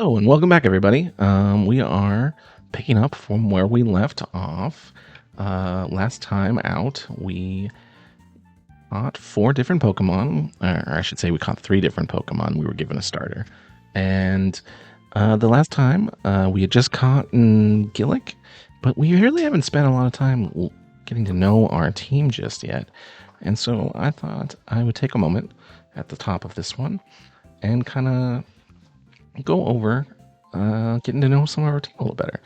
Hello and welcome back, everybody. We are picking up from where we left off. Last time out, we caught 4 different Pokemon, or I should say we caught 3 different Pokemon. We were given a starter. And the last time, we had just caught Gillick, but we really haven't spent a lot of time getting to know our team just yet. And so I thought I would take a moment at the top of this one and kind of go over getting to know some of our team a little better.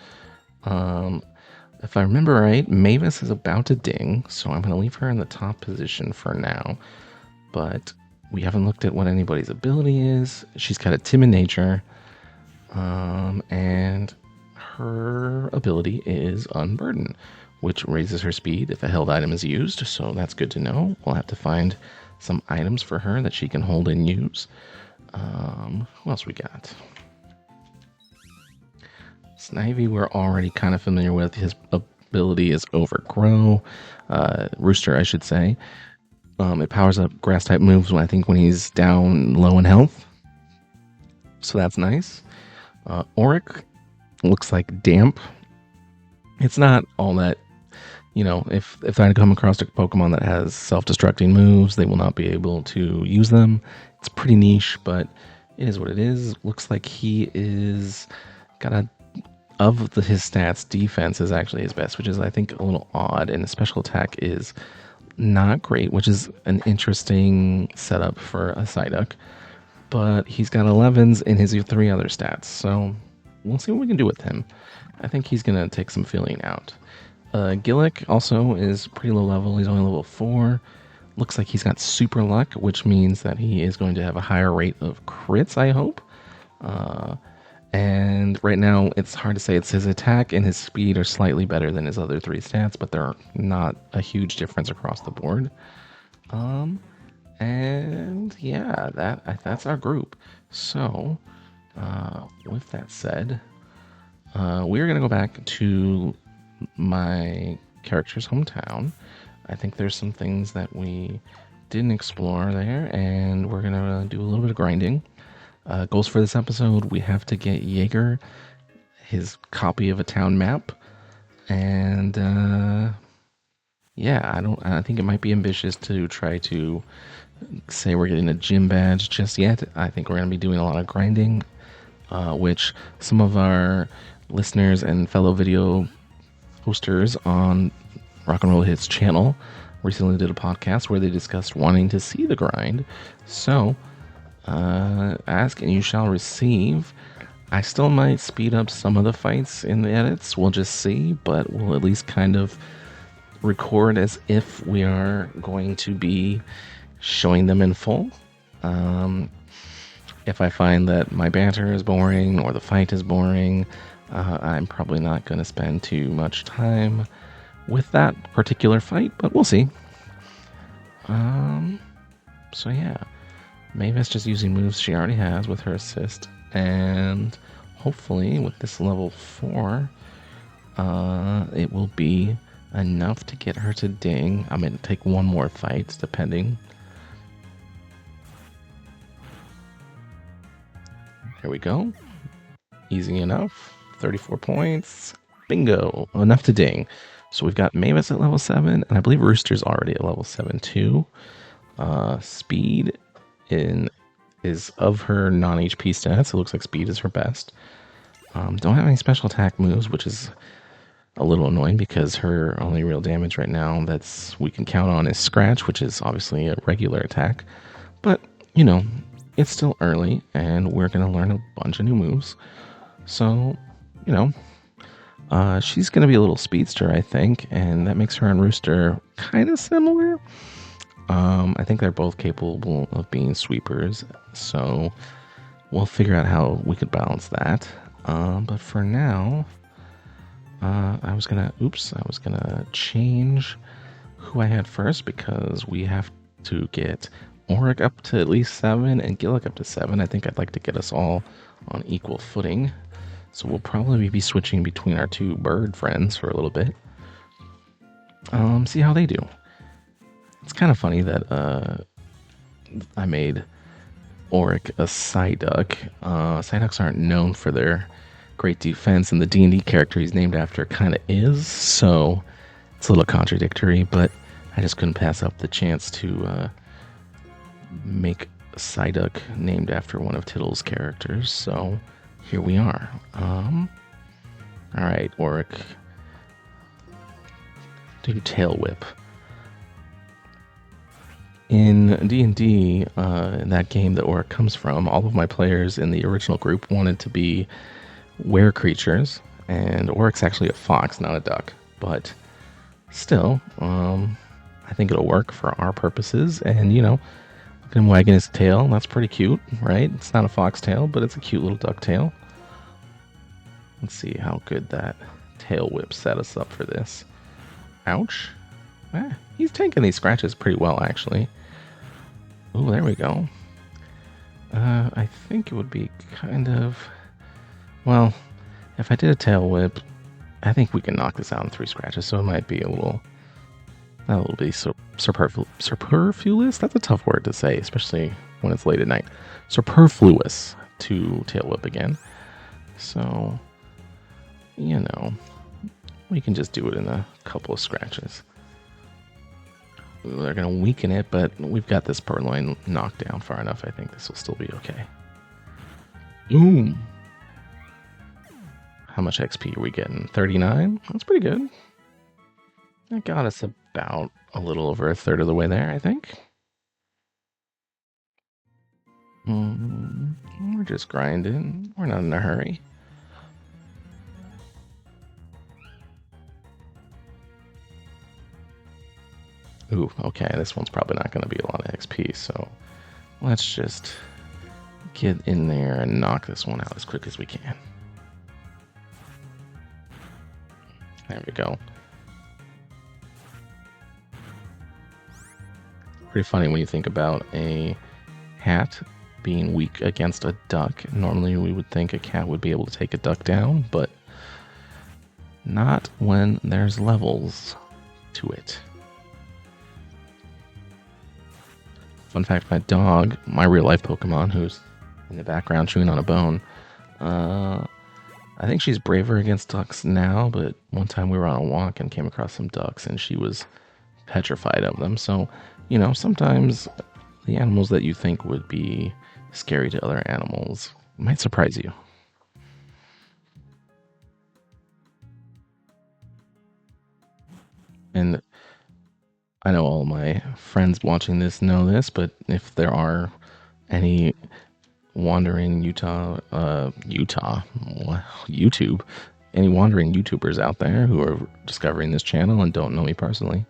If I remember right, Mavis is about to ding, so I'm going to leave her in the top position for now. But we haven't looked at what anybody's ability is. She's got a timid nature, and her ability is Unburden, which raises her speed if a held item is used, so that's good to know. We'll have to find some items for her that she can hold and use. Who else we got? Snivy we're already kind of familiar with. His ability is Overgrow. Rooster, I should say. It powers up grass type moves when he's down low in health. So that's nice. Auric looks like Damp. It's not all that, if I come across a Pokemon that has self-destructing moves, they will not be able to use them. It's pretty niche, but it is what it is. Looks like he is got his stats, defense is actually his best, which is I think a little odd, and the special attack is not great, which is an interesting setup for a Psyduck. But he's got 11s in his 3 other stats, so we'll see what we can do with him. I think he's gonna take some filling out. Gillick also is pretty low level. He's only level 4. Looks like he's got super luck, which means that he is going to have a higher rate of crits, I hope. And right now, it's hard to say. It's his attack and his speed are slightly better than his other 3 stats, but they're not a huge difference across the board. And yeah, that's our group. So, with that said, we're gonna go back to my character's hometown. I think there's some things that we didn't explore there, and we're gonna do a little bit of grinding. Goals for this episode: we have to get Jaeger his copy of a town map, and yeah, I think it might be ambitious to try to say we're getting a gym badge just yet. I think we're gonna be doing a lot of grinding, which some of our listeners and fellow video posters on Rock and Roll Hits channel recently did a podcast where they discussed wanting to see the grind. So, ask and you shall receive. I still might speed up some of the fights in the edits. We'll just see, but we'll at least kind of record as if we are going to be showing them in full. If I find that my banter is boring or the fight is boring, I'm probably not going to spend too much time with that particular fight, but we'll see. So yeah, Mavis just using moves she already has with her assist, and hopefully with this level 4, it will be enough to get her to ding. I'm going to take one more fight, depending. Here we go. Easy enough. 34 points. Bingo. Enough to ding. So we've got Mavis at level 7, and I believe Rooster's already at level 7 too. Speed is of her non-HP stats. It looks like speed is her best. Don't have any special attack moves, which is a little annoying because her only real damage right now that's we can count on is Scratch, which is obviously a regular attack. But, it's still early, and we're going to learn a bunch of new moves. So, she's going to be a little speedster, I think, and that makes her and Rooster kind of similar. I think they're both capable of being sweepers, so we'll figure out how we could balance that. But for now, I was gonna change who I had first because we have to get Auric up to at least 7 and Gillick up to 7. I think I'd like to get us all on equal footing. So we'll probably be switching between our 2 bird friends for a little bit. See how they do. It's kind of funny that I made Auric a Psyduck. Psyducks aren't known for their great defense, and the D&D character he's named after kind of is, so it's a little contradictory, but I just couldn't pass up the chance to make a Psyduck named after one of Tittle's characters, so here we are. Alright, Auric. Do Tail Whip. In D&D, in that game that Auric comes from, all of my players in the original group wanted to be were creatures, and Auric's actually a fox, not a duck, but still, I think it'll work for our purposes, and, you know, look at him wagging his tail, that's pretty cute, right? It's not a fox tail, but it's a cute little duck tail. Let's see how good that tail whip set us up for this. Ouch. He's taking these scratches pretty well, actually. Oh, there we go. I think it would be kind of... Well, if I did a tail whip, I think we can knock this out in 3 scratches, so it might be a little bit superfluous? That's a tough word to say, especially when it's late at night. Superfluous to tail whip again. So, you know, we can just do it in a couple of scratches. They're going to weaken it, but we've got this Purloin knocked down far enough. I think this will still be okay. Ooh. How much XP are we getting? 39? That's pretty good. That got us about a little over a third of the way there, I think. We're just grinding. We're not in a hurry. Ooh, okay, this one's probably not going to be a lot of XP, so let's just get in there and knock this one out as quick as we can. There we go. Pretty funny when you think about a hat being weak against a duck. Normally we would think a cat would be able to take a duck down, but not when there's levels to it. Fun fact, my dog, my real life Pokemon, who's in the background chewing on a bone, I think she's braver against ducks now, but one time we were on a walk and came across some ducks and she was petrified of them. So, you know, sometimes the animals that you think would be scary to other animals might surprise you. And I know all my friends watching this know this, but if there are any wandering YouTube, any wandering YouTubers out there who are discovering this channel and don't know me personally,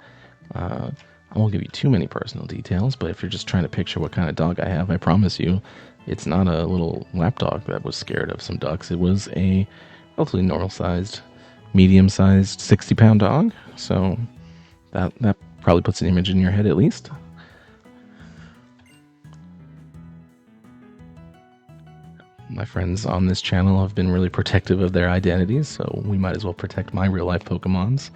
I won't give you too many personal details, but if you're just trying to picture what kind of dog I have, I promise you, it's not a little lapdog that was scared of some ducks. It was a relatively normal-sized, medium-sized, 60-pound dog. So that probably puts an image in your head at least. My friends on this channel have been really protective of their identities, so we might as well protect my real-life Pokemons.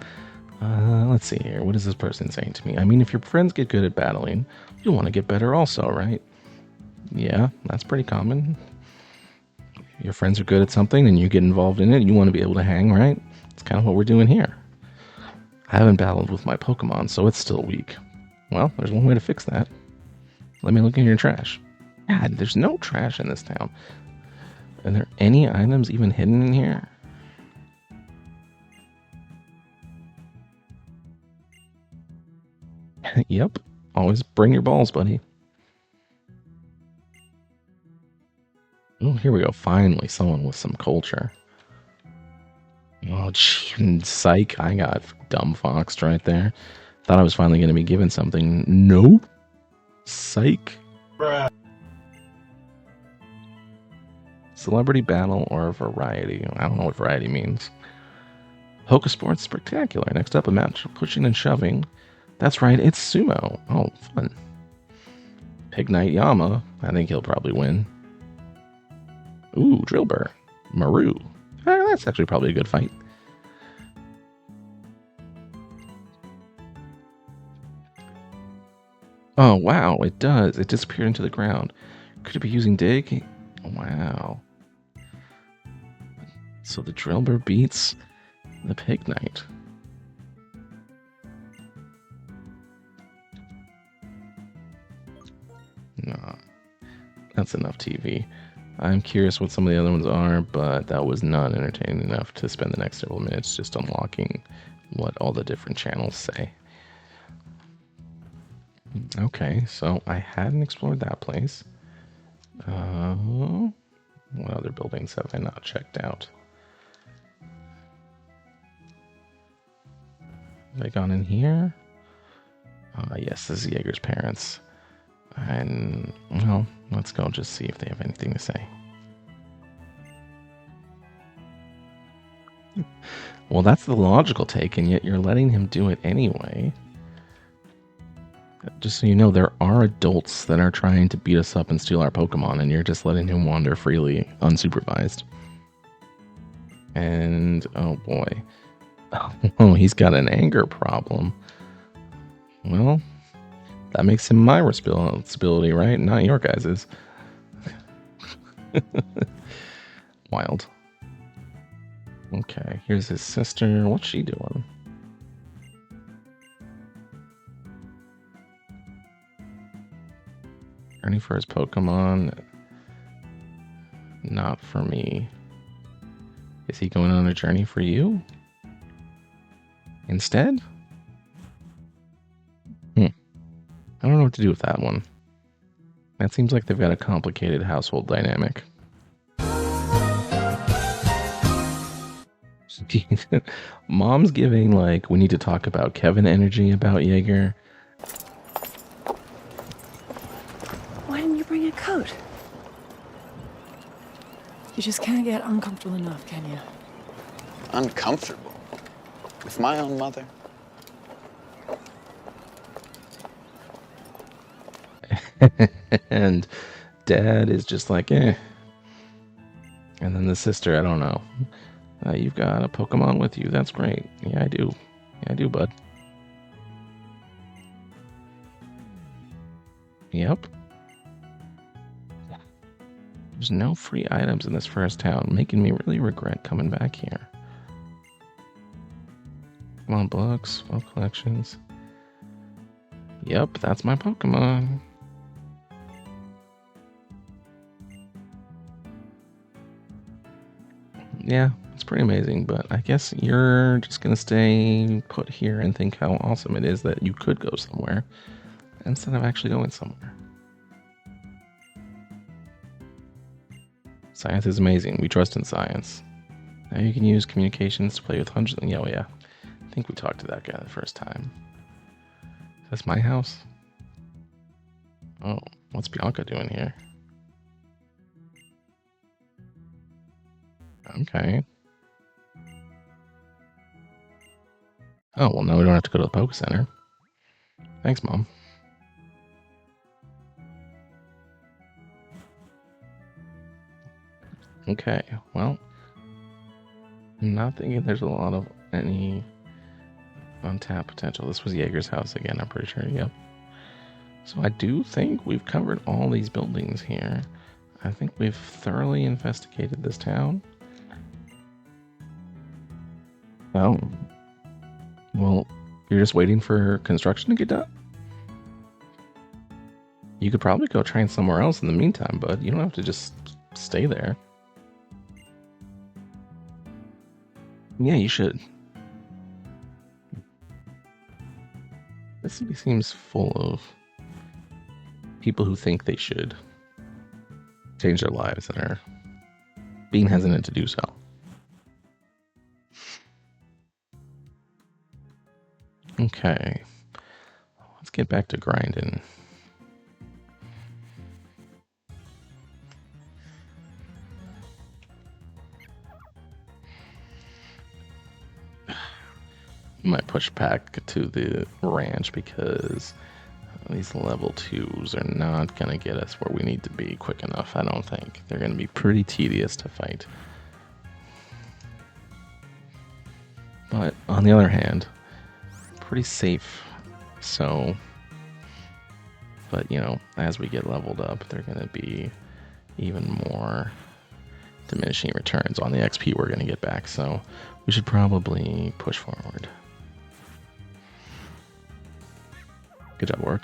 Let's see here. What is this person saying to me? I mean, if your friends get good at battling, you'll want to get better also, right? Yeah, that's pretty common. Your friends are good at something and you get involved in it, you want to be able to hang, right? It's kind of what we're doing here. I haven't battled with my Pokemon, so it's still weak. Well, there's one way to fix that. Let me look in your trash. God, there's no trash in this town. Are there any items even hidden in here? Yep. Always bring your balls, buddy. Oh, here we go. Finally, someone with some culture. Oh, gee, psych. I got dumb foxed right there. Thought I was finally going to be given something. Nope. Psych. Bruh. Celebrity battle or variety. I don't know what variety means. Pokesports Spectacular. Next up, a match of pushing and shoving. That's right, it's sumo. Oh, fun. Pig Knight Yama. I think he'll probably win. Ooh, Drillbur. Maru. That's actually probably a good fight. Oh, wow, it does. It disappeared into the ground. Could it be using dig? Wow. So the Drillbur beats the Pig Knight. No, that's enough TV. I'm curious what some of the other ones are, but that was not entertaining enough to spend the next several minutes just unlocking what all the different channels say. Okay, so I hadn't explored that place. What other buildings have I not checked out? Have I gone in here? Yes, this is Jaeger's parents. And, well, let's go just see if they have anything to say. Well, that's the logical take, and yet you're letting him do it anyway. Just so you know, there are adults that are trying to beat us up and steal our Pokemon, and you're just letting him wander freely, unsupervised. And, oh boy. Oh, he's got an anger problem. Well, that makes him my responsibility, right? Not your guys's. Wild. Okay, here's his sister. What's she doing? Journey for his Pokemon. Not for me. Is he going on a journey for you? Instead? I don't know what to do with that one. That seems like they've got a complicated household dynamic. Mom's giving, like, we need to talk about Kevin energy about Jaeger. Why didn't you bring a coat? You just can't get uncomfortable enough, can you? Uncomfortable? With my own mother? And Dad is just like, eh. And then the sister, I don't know. You've got a Pokemon with you. That's great. Yeah, I do. Yeah, I do, bud. Yep. There's no free items in this first town, making me really regret coming back here. Come on, books, folk collections. Yep, that's my Pokemon. Yeah, it's pretty amazing, but I guess you're just gonna stay put here and think how awesome it is that you could go somewhere instead of actually going somewhere. Science is amazing. We trust in science. Now you can use communications to play with hundreds. Yeah, oh yeah. I think we talked to that guy the first time. Is this my house? Oh, what's Bianca doing here? Okay. Oh, well, now we don't have to go to the Poke Center. Thanks, Mom. Okay, well, I'm not thinking there's a lot of any untapped potential. This was Jaeger's house again, I'm pretty sure, yep. So I do think we've covered all these buildings here. I think we've thoroughly investigated this town. Oh. Well, you're just waiting for construction to get done? You could probably go train somewhere else in the meantime, bud. You don't have to just stay there. Yeah, you should. This city seems full of people who think they should change their lives and are being hesitant to do so. Okay, let's get back to grinding. Might push back to the ranch because these level 2s are not going to get us where we need to be quick enough, I don't think. They're going to be pretty tedious to fight. But on the other hand, pretty safe. So But, you know, as we get leveled up, they're going to be even more diminishing returns on the XP we're going to get back. So we should probably push forward. Good job, work.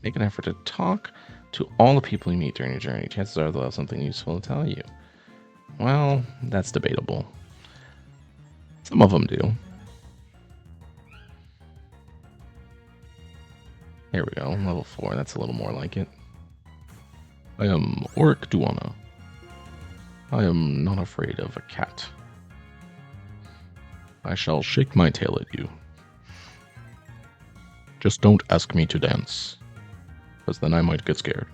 Make an effort to talk to all the people you meet during your journey. Chances are they'll have something useful to tell you. Well, that's debatable. Some of them do. Here we go, level 4. That's a little more like it. I am Orc Duana. I am not afraid of a cat. I shall shake my tail at you. Just don't ask me to dance, because then I might get scared.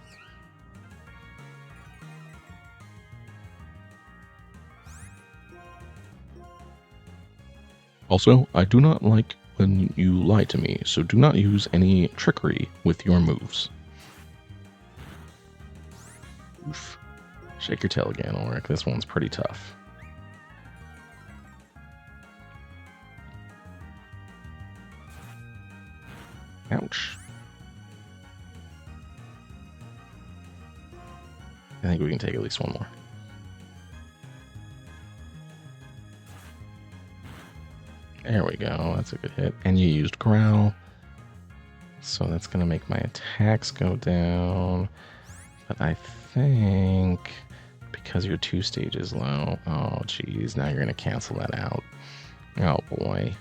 Also, I do not like when you lie to me, so do not use any trickery with your moves. Oof. Shake your tail again, Ulrich. This one's pretty tough. Ouch. I think we can take at least one more. There we go. That's a good hit. And you used Growl. So that's going to make my attacks go down. But I think because you're 2 stages low... Oh, geez. Now you're going to cancel that out. Oh, boy.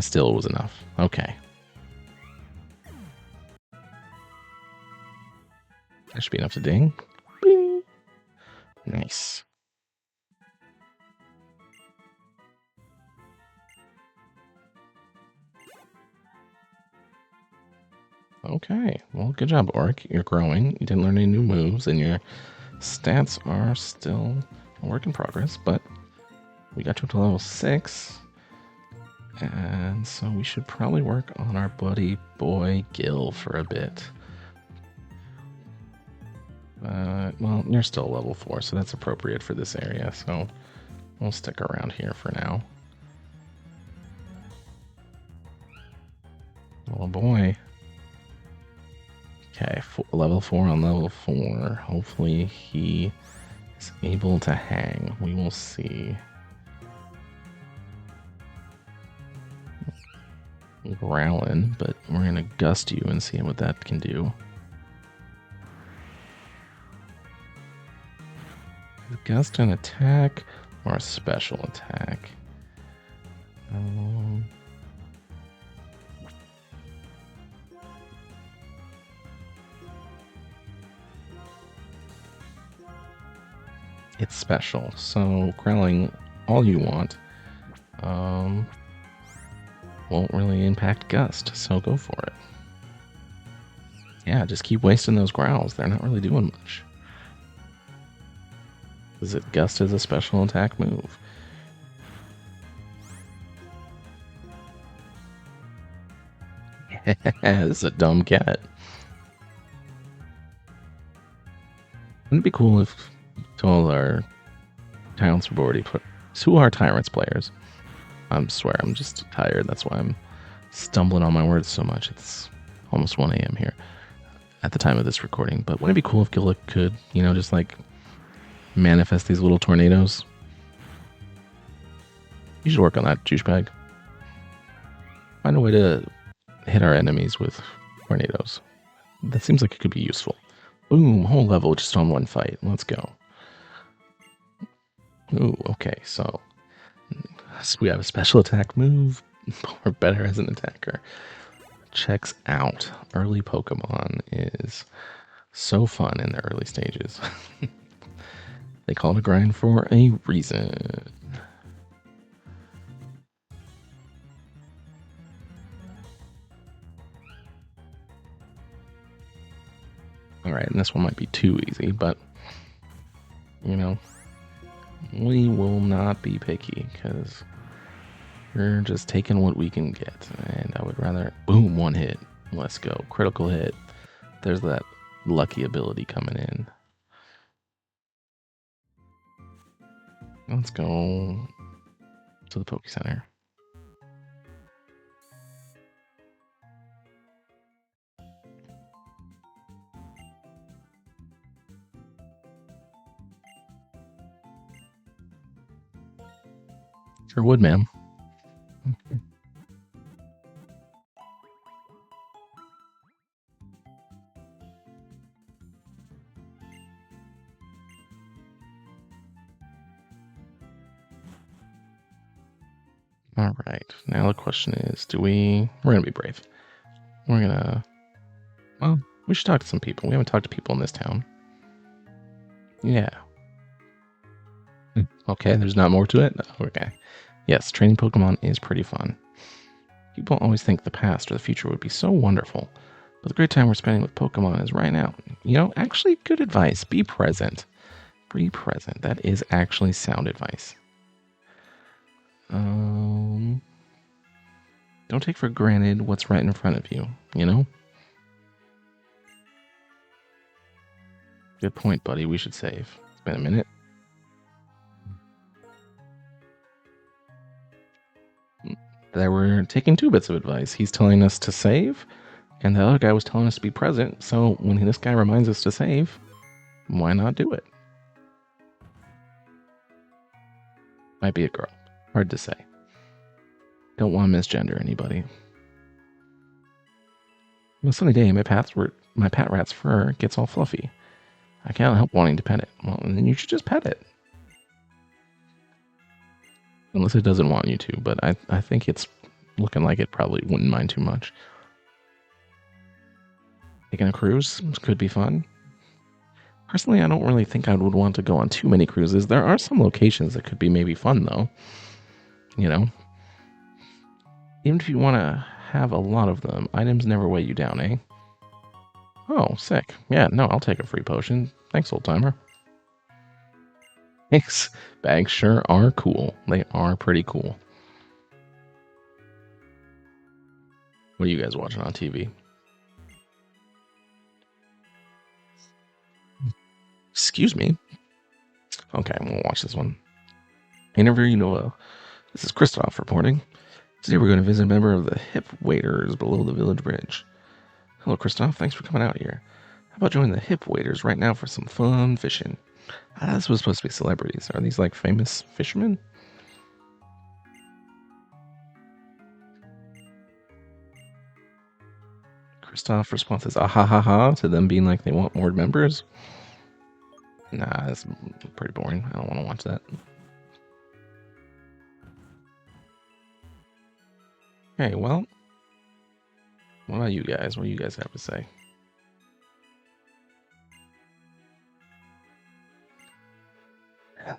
Still, it was enough. Okay. That should be enough to ding. Bing. Nice. Okay, well, good job, Orc. You're growing. You didn't learn any new moves, and your stats are still a work in progress, but we got you up to level 6. And so we should probably work on our buddy boy Gil for a bit. Well, you're still level 4, so that's appropriate for this area, so we'll stick around here for now. Oh boy. Okay, level 4 on level 4. Hopefully he is able to hang. We will see. Growling, but we're going to gust you and see what that can do. Is gust an attack or a special attack? It's special, so growling all you want won't really impact gust, so go for it. Yeah, just keep wasting those growls. They're not really doing much. Is it gust as a special attack move? This is a dumb cat. Wouldn't it be cool if all our townspeople already put... Who are Tyrants players? I swear, I'm just tired. That's why I'm stumbling on my words so much. It's almost 1 a.m. here at the time of this recording. But wouldn't it be cool if Gillick could, you know, just like manifest these little tornadoes? You should work on that, douchebag. Find a way to hit our enemies with tornadoes. That seems like it could be useful. Boom, whole level just on one fight. Let's go. Ooh, okay, so we have a special attack move. We're better as an attacker. Checks out. Early Pokemon is so fun in the early stages. They call it a grind for a reason. Alright, and this one might be too easy, but, you know, we will not be picky, because we're just taking what we can get. And I would rather... Boom, 1 hit. Let's go. Critical hit. There's that lucky ability coming in. Let's go to the Poke Center. Sure would, ma'am. All right. Now the question is, we're going to be brave. We're going to, well, we should talk to some people. We haven't talked to people in this town. Yeah. Okay, there's not more to it? Okay. Yes, training Pokemon is pretty fun. People always think the past or the future would be so wonderful, but the great time we're spending with Pokemon is right now. You know, actually, good advice. Be present. Be present. That is actually sound advice. Don't take for granted what's right in front of you, you know? Good point, buddy. We should save. It's been a minute. There we're taking two bits of advice. He's telling us to save, and the other guy was telling us to be present. So when this guy reminds us to save, why not do it? Might be a girl. Hard to say. Don't want to misgender anybody. On a sunny day, my pet rat's fur gets all fluffy. I can't help wanting to pet it. Well, then you should just pet it. Unless it doesn't want you to, but I think it's looking like it probably wouldn't mind too much. Taking a cruise could be fun. Personally, I don't really think I would want to go on too many cruises. There are some locations that could be maybe fun, though. You know? Even if you want to have a lot of them, items never weigh you down, eh? Oh, sick. Yeah, no, I'll take a free potion. Thanks, old timer. Thanks. Bags sure are cool. They are pretty cool. What are you guys watching on TV? Excuse me. Okay, I'm gonna watch this one. Interview Noah. This is Christoph reporting. Today we're going to visit a member of the hip waiters below the village bridge. Hello, Christoph. Thanks for coming out here. How about joining the hip waiters right now for some fun fishing? This was supposed to be celebrities. Are these like famous fishermen? Christoph responses, ah ha ha ha, to them being like they want more members. Nah, that's pretty boring. I don't want to watch that. Okay, well, what about you guys? What do you guys have to say?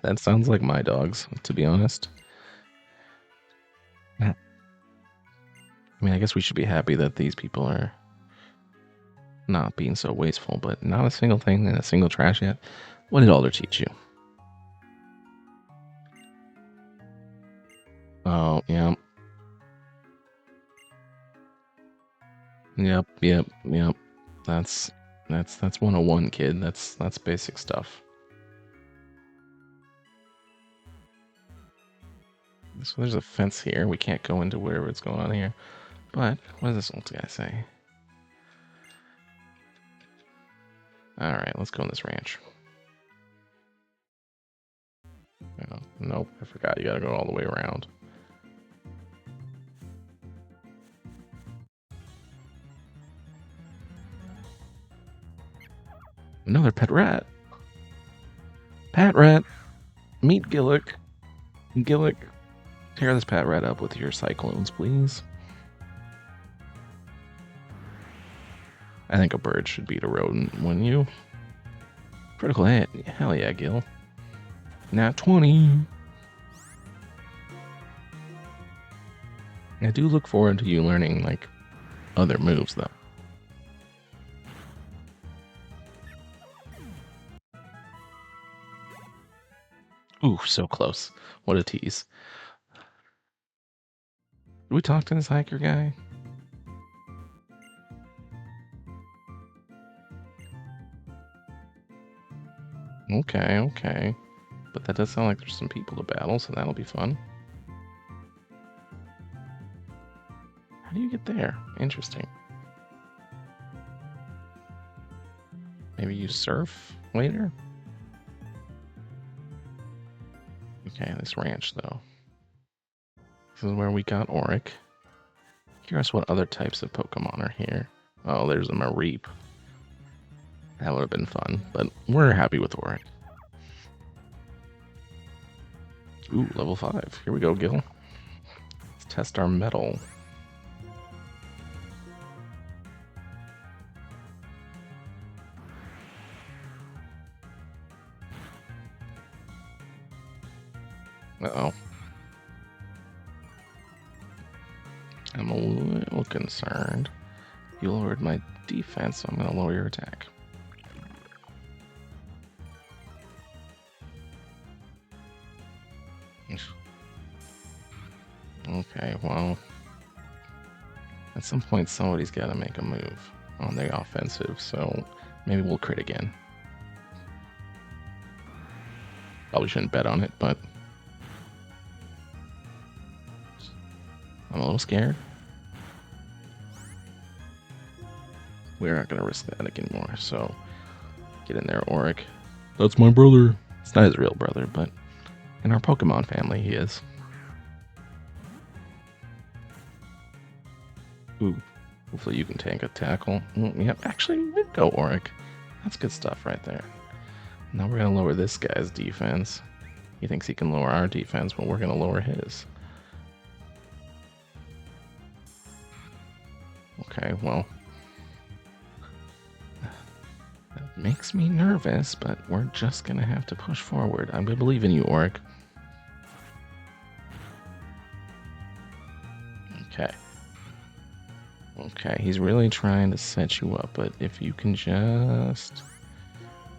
That sounds like my dogs, to be honest. I mean, I guess we should be happy that these people are not being so wasteful, but not a single thing in a single trash yet. What did Alder teach you? Oh, yeah. Yep. That's 101, kid. That's basic stuff. So there's a fence here. We can't go into wherever it's going on here. But what does this old guy say? Alright, let's go on this ranch. Oh, nope, I forgot. You gotta go all the way around. Another pet rat. Pat rat. Meet Gillick. Gillick. Tear this pat rat up with your cyclones, please. I think a bird should beat a rodent, wouldn't you? Critical hit. Hell yeah, Gil. Nat 20. I do look forward to you learning, like, other moves, though. Ooh, so close. What a tease. Did we talk to this hiker guy? Okay. but that does sound like there's some people to battle, so that'll be fun. How do you get there? Interesting. Maybe you surf later? Okay, this ranch, though. This is where we got Auric. Curious what other types of Pokemon are here. Oh, there's a Mareep. That would have been fun, but we're happy with Auric. Ooh, level 5. Here we go, Gil. Let's test our metal. Uh-oh. I'm a little concerned. You lowered my defense, so I'm going to lower your attack. Okay, well, at some point somebody's got to make a move on the offensive, so maybe we'll crit again. Probably shouldn't bet on it, but I'm a little scared. We're not going to risk that anymore, so get in there, Auric. That's my brother. It's not his real brother, but in our Pokemon family, he is. Ooh, hopefully you can tank a tackle. Yep, actually, we go, Auric. That's good stuff right there. Now we're going to lower this guy's defense. He thinks he can lower our defense, but we're going to lower his. Okay, well, that makes me nervous, but we're just going to have to push forward. I'm going to believe in you, Auric. Okay. Okay, he's really trying to set you up, but if you can just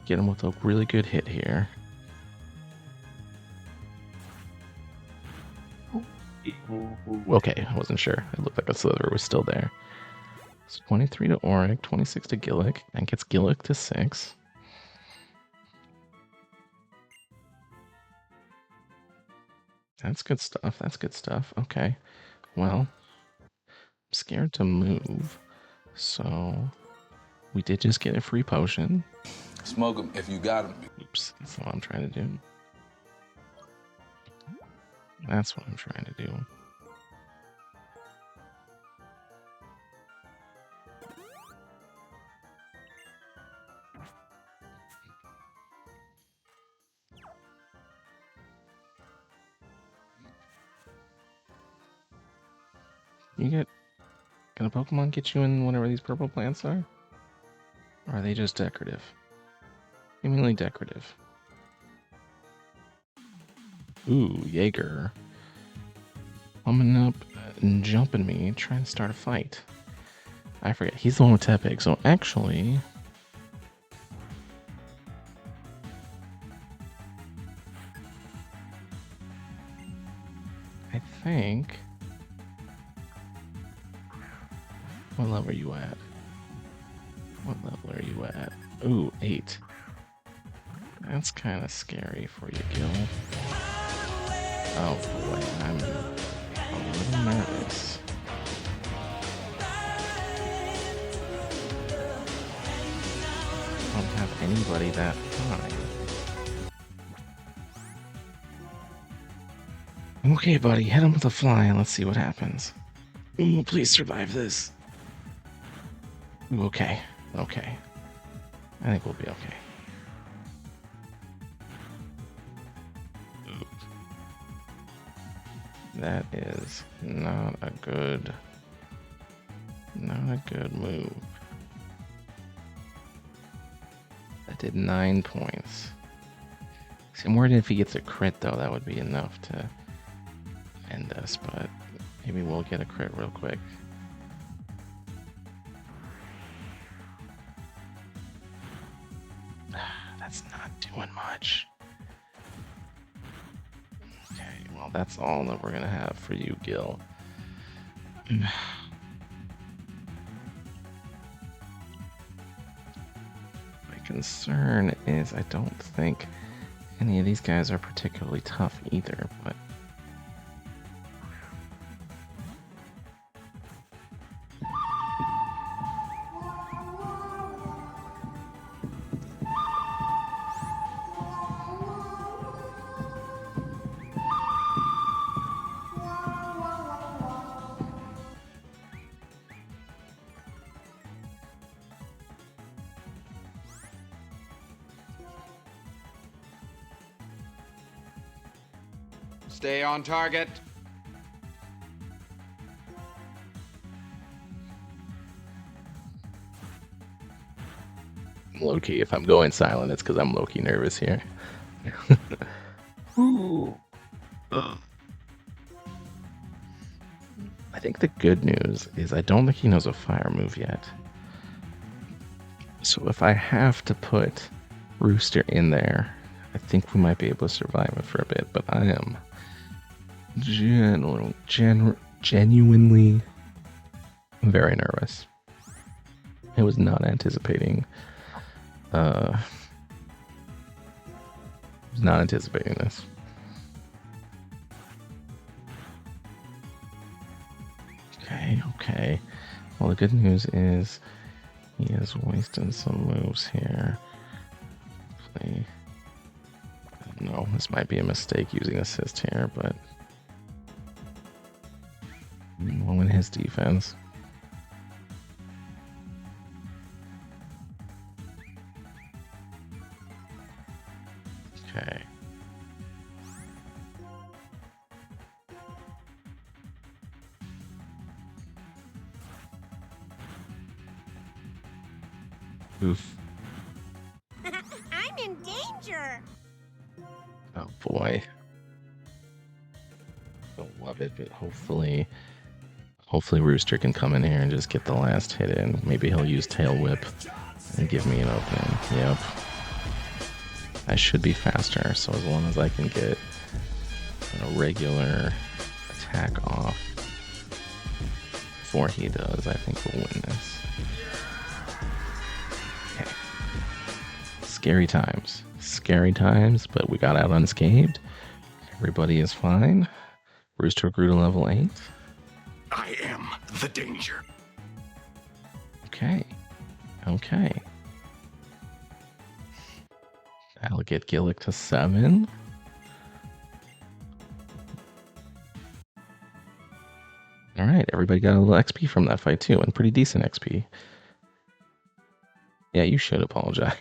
get him with a really good hit here. Okay, I wasn't sure. It looked like a Slither was still there. So 23 to Auric, 26 to Gillick, and gets Gillick to 6. That's good stuff. That's good stuff. Okay. Well, I'm scared to move. So we did just get a free potion. Smoke them if you got them. Oops, that's what I'm trying to do. That's what I'm trying to do. Can a Pokemon get you in whatever these purple plants are? Or are they just decorative? Seemingly decorative. Ooh, Jaeger. Coming up and jumping me, trying to start a fight. I forget, he's the one with Tepig, so actually... I think... What level are you at? What level are you at? Ooh, 8. That's kind of scary for you, Gil. Oh boy, I'm a little nervous. I don't have anybody that high. Okay, buddy, hit him with a fly and let's see what happens. Ooh, please survive this. Ooh, okay, okay. I think we'll be okay. Ooh. That is not a good move. That did 9 points. See, I'm worried if he gets a crit, though, that would be enough to end us, but maybe we'll get a crit real quick. That's not doing much. Okay, well, that's all that we're gonna have for you, Gil. My concern is I don't think any of these guys are particularly tough either, but Stay on target. low-key, if I'm going silent, it's because I'm low-key nervous here. Ooh. I think the good news is I don't think he knows a fire move yet. So if I have to put Rooster in there, I think we might be able to survive it for a bit, but I am genuinely very nervous. I was not anticipating this. Okay. Well, the good news is he is wasting some moves here. Hopefully, I don't know, this might be a mistake using assist here, but low in his defense. Okay. Oof. I'm in danger. Oh boy. Don't love it, but hopefully Rooster can come in here and just get the last hit in. Maybe he'll use Tail Whip and give me an opening. Yep. I should be faster, so as long as I can get a regular attack off before he does, I think we'll win this. Okay. Scary times, but we got out unscathed. Everybody is fine. Rooster grew to level 8. I am the danger. Okay. That'll get Gillick to 7. Alright, everybody got a little XP from that fight too, and pretty decent XP. Yeah, you should apologize.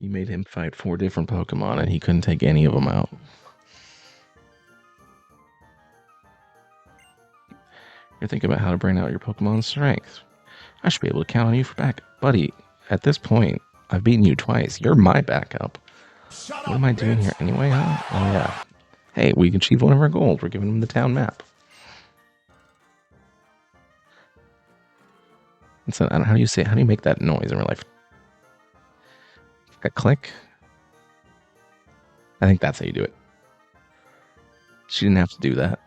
You made him fight 4 different Pokemon and he couldn't take any of them out. You're thinking about how to bring out your Pokemon's strength. I should be able to count on you for backup. Buddy, at this point, I've beaten you twice. You're my backup. What am I doing here anyway, huh? Oh yeah. Hey, we achieved one of our goals. We're giving him the town map. And so, how do you make that noise in real life? A click? I think that's how you do it. She didn't have to do that.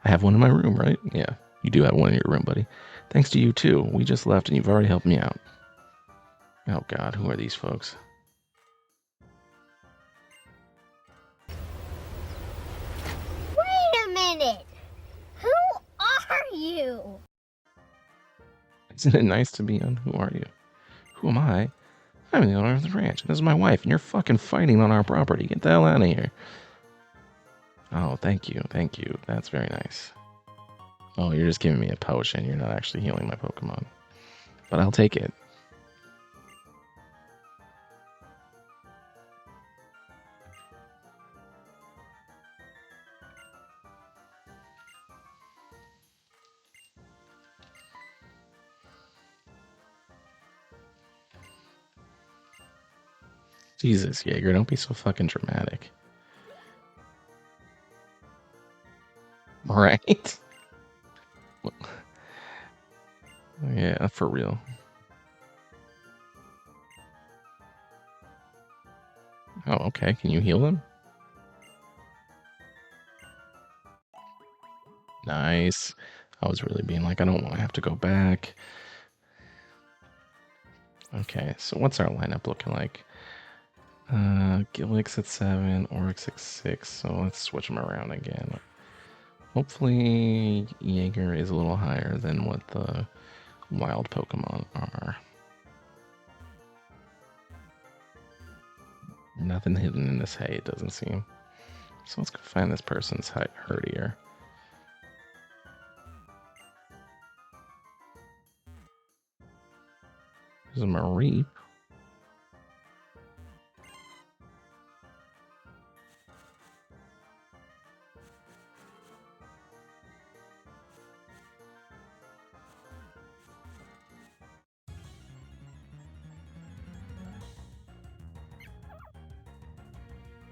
I have one in my room, right? Yeah, you do have one in your room, buddy. Thanks to you too. We just left and you've already helped me out. Oh god, who are these folks? Wait a minute. Who are you? Isn't it nice to be on Who Are You? Who am I? I'm the owner of the ranch, and this is my wife, and you're fucking fighting on our property. Get the hell out of here. Oh, thank you. That's very nice. Oh, you're just giving me a potion. You're not actually healing my Pokemon. But I'll take it. Jesus, Jaeger, don't be so fucking dramatic. Right? Yeah, for real. Oh, okay. Can you heal them? Nice. I was really being like, I don't want to have to go back. Okay, so what's our lineup looking like? Gillick's at 7, Oryx at 6, so let's switch them around again. Hopefully Jaeger is a little higher than what the wild Pokemon are. Nothing hidden in this hay, it doesn't seem. So let's go find this person's herd here. There's a Mareep.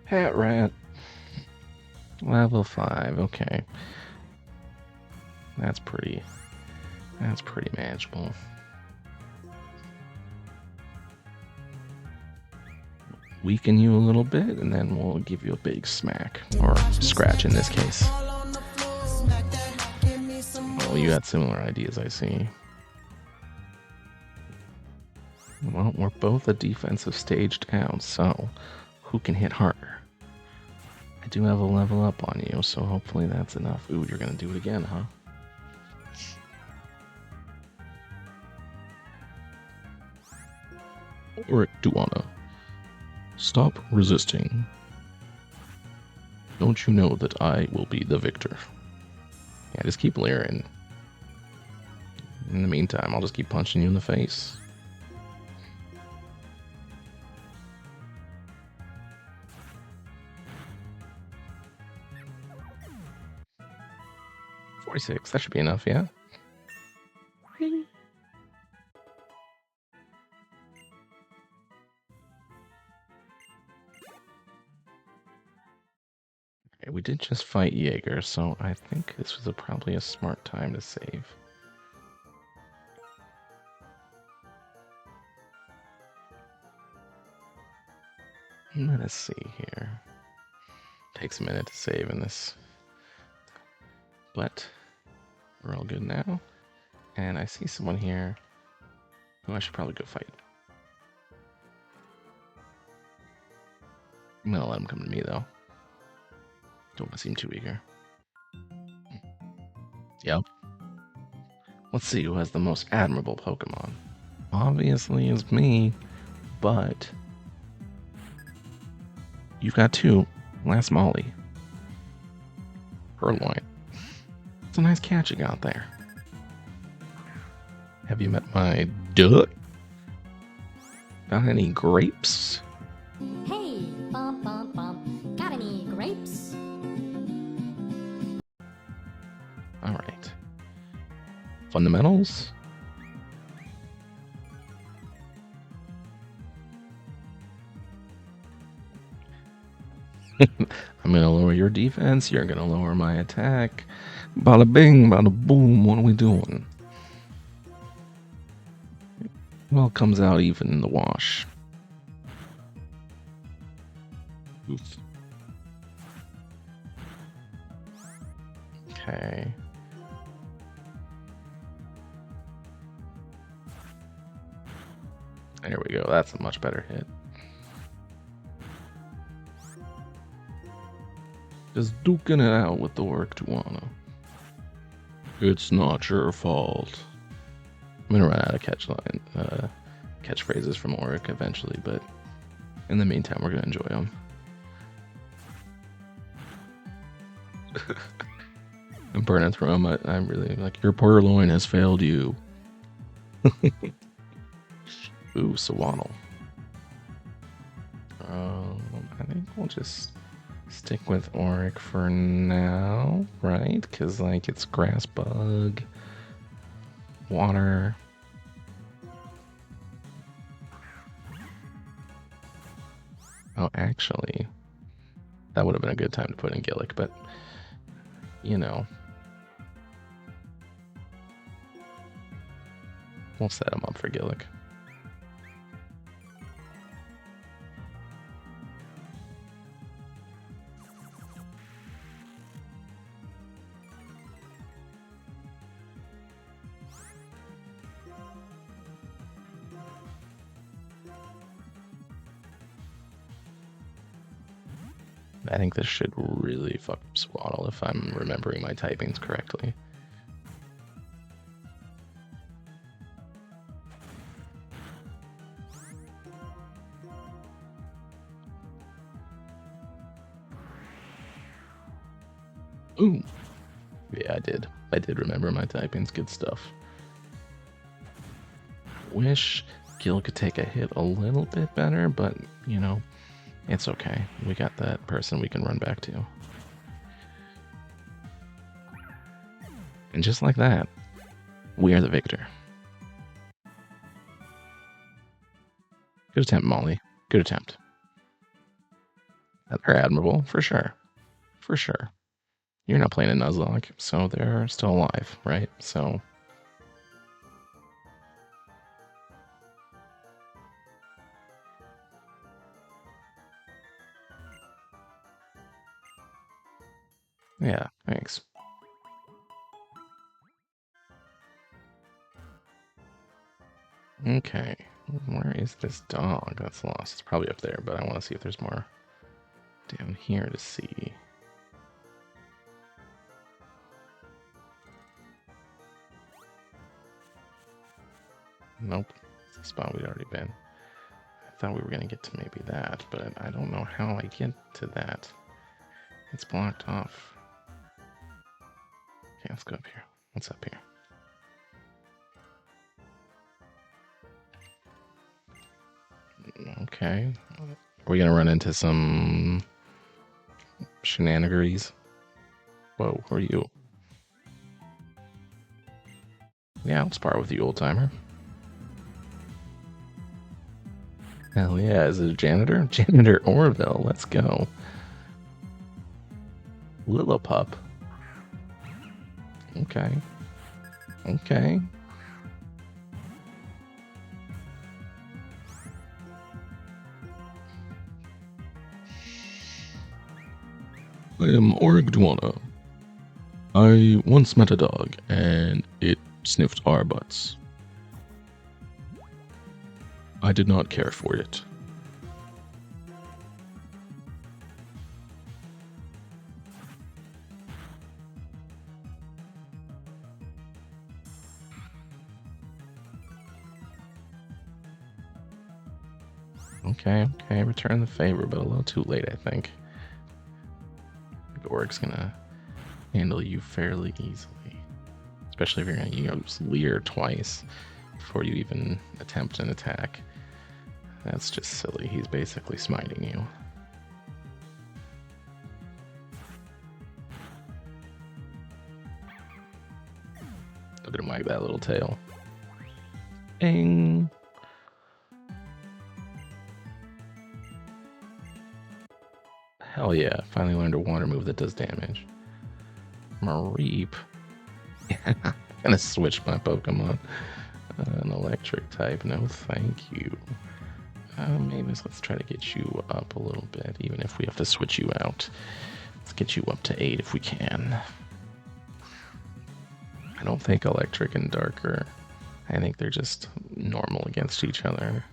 Hat rat. Level 5, okay. That's pretty manageable. Weaken you a little bit, and then we'll give you a big smack. Or scratch in this case. Oh, you got similar ideas, I see. Well, we're both a defensive stage down, so who can hit harder? I do have a level up on you, so hopefully that's enough. Ooh, you're gonna do it again, huh? Or do wanna stop resisting. Don't you know that I will be the victor? Yeah, just keep leering. In the meantime, I'll just keep punching you in the face. $46, that should be enough, yeah? Okay, we did just fight Jaeger, so I think this was probably a smart time to save. Let us see here. Takes a minute to save in this. But we're all good now. And I see someone here who I should probably go fight. I'm gonna let him come to me though. Don't want to seem too eager. Yep. Let's see who has the most admirable Pokemon. Obviously it's me, but you've got 2. Last Molly. Purloin. It's a nice catch you got there. Have you met my duck? Got any grapes? Hey, bump, bump, bump. Got any grapes? Alright. Fundamentals? I'm gonna lower your defense, you're gonna lower my attack. Bada bing, bada boom, what are we doing? Well, it comes out even in the wash. Oof. Okay. There we go, that's a much better hit. Just duking it out with the work to wanna. It's not your fault. I'm gonna run out of catchphrases from Oric eventually, but in the meantime, we're gonna enjoy them. I'm burning through them. I'm really like, your purloin has failed you. Ooh, Sawanel. I think we'll just stick with Oric for now, right? Because, like, it's grass bug, water. Oh, actually, that would have been a good time to put in Gillick, but, you know. We'll set him up for Gillick. I think this should really fuck up Swaddle if I'm remembering my typings correctly. Ooh. Yeah, I did. I did remember my typings. Good stuff. Wish Gil could take a hit a little bit better, but, you know, it's okay. We got that person we can run back to. And just like that, we are the victor. Good attempt, Molly. Good attempt. They're admirable, for sure. For sure. You're not playing a Nuzlocke, so they're still alive, right? So... yeah, thanks. Okay, where is this dog that's lost? It's probably up there, but I want to see if there's more down here to see. Nope, it's the spot we'd already been. I thought we were going to get to maybe that, but I don't know how I get to that. It's blocked off. Okay, let's go up here. What's up here? Okay. Are we going to run into some shenanigans? Whoa, who are you? Yeah, I'll spar with you, old timer. Hell yeah, is it a janitor? Janitor Orville, let's go. Lillipup. Okay. Okay. I am Orgdwana. I once met a dog, and it sniffed our butts. I did not care for it. Okay, return the favor, but a little too late, I think. Gorg's gonna handle you fairly easily. Especially if you're gonna use Leer twice before you even attempt an attack. That's just silly. He's basically smiting you. Look at him wag that little tail. Bing! Hell yeah, finally learned a water move that does damage. Mareep. I'm gonna switch my Pokemon. An electric type, no thank you. Maybe let's try to get you up a little bit, even if we have to switch you out. Let's get you up to 8 if we can. I don't think electric and darker. I think they're just normal against each other.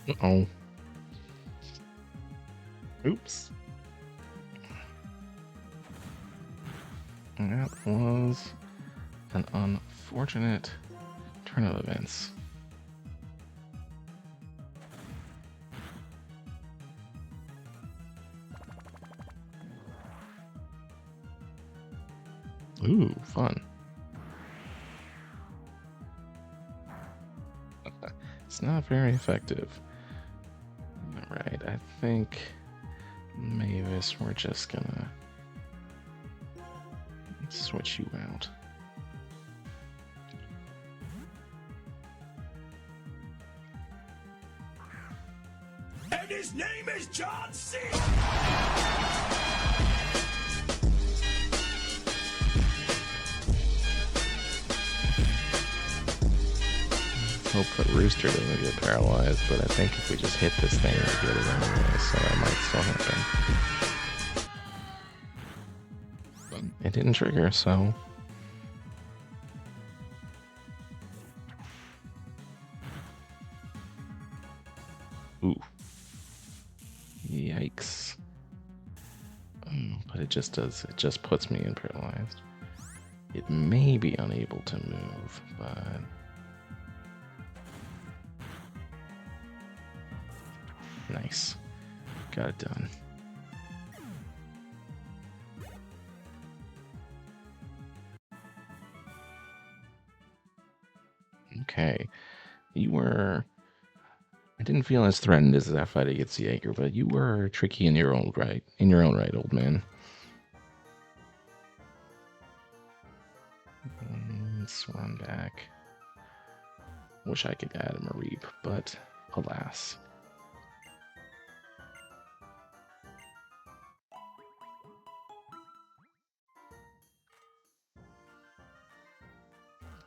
Uh-oh. Oops. That was an unfortunate turn of events. Ooh, fun. It's not very effective. Alright, I think Mavis, we're just gonna switch you out. And his name is John Cena! hope that Rooster doesn't get paralyzed, but I think if we just hit this thing, we get it anyway, so that might still happen. But it didn't trigger, so... Ooh. Yikes. But it just puts me in paralyzed. It may be unable to move, but... Nice. Got it done. Okay. You were... I didn't feel as threatened as that fight against Jaeger, but you were tricky in your own right. In your own right, old man. Let's run back. Wish I could add him a reap, but alas.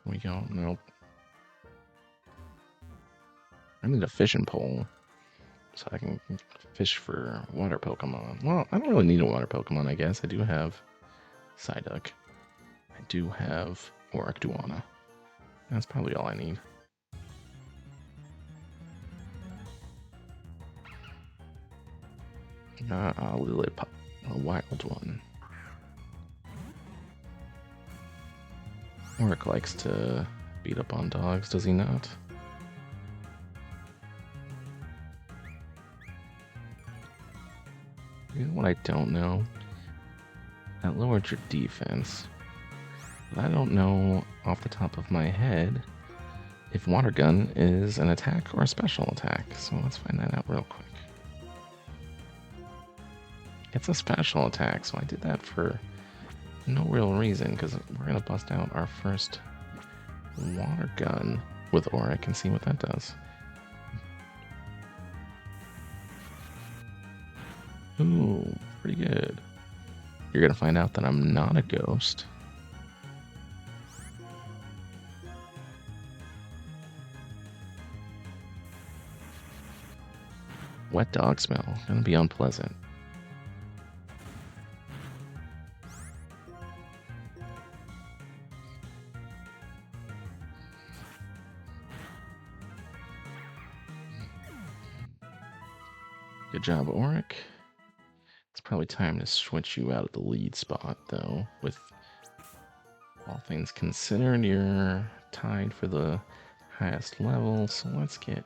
We go. Nope. I need a fishing pole so I can fish for water Pokemon. Well, I don't really need a water Pokemon, I guess. I do have Psyduck. I do have Oricduana. That's probably all I need. Lillipup, a wild one. Oric likes to beat up on dogs, does he not? You know what I don't know? That lowered your defense. But I don't know off the top of my head if Water Gun is an attack or a special attack. So let's find that out real quick. It's a special attack, so I did that for no real reason, because we're going to bust out our first Water Gun with Oric and see what that does. Ooh, pretty good. You're going to find out that I'm not a ghost. Wet dog smell. Gonna be unpleasant. Good job, Oric. It's probably time to switch you out of the lead spot, though. With all things considered, you're tied for the highest level, so let's get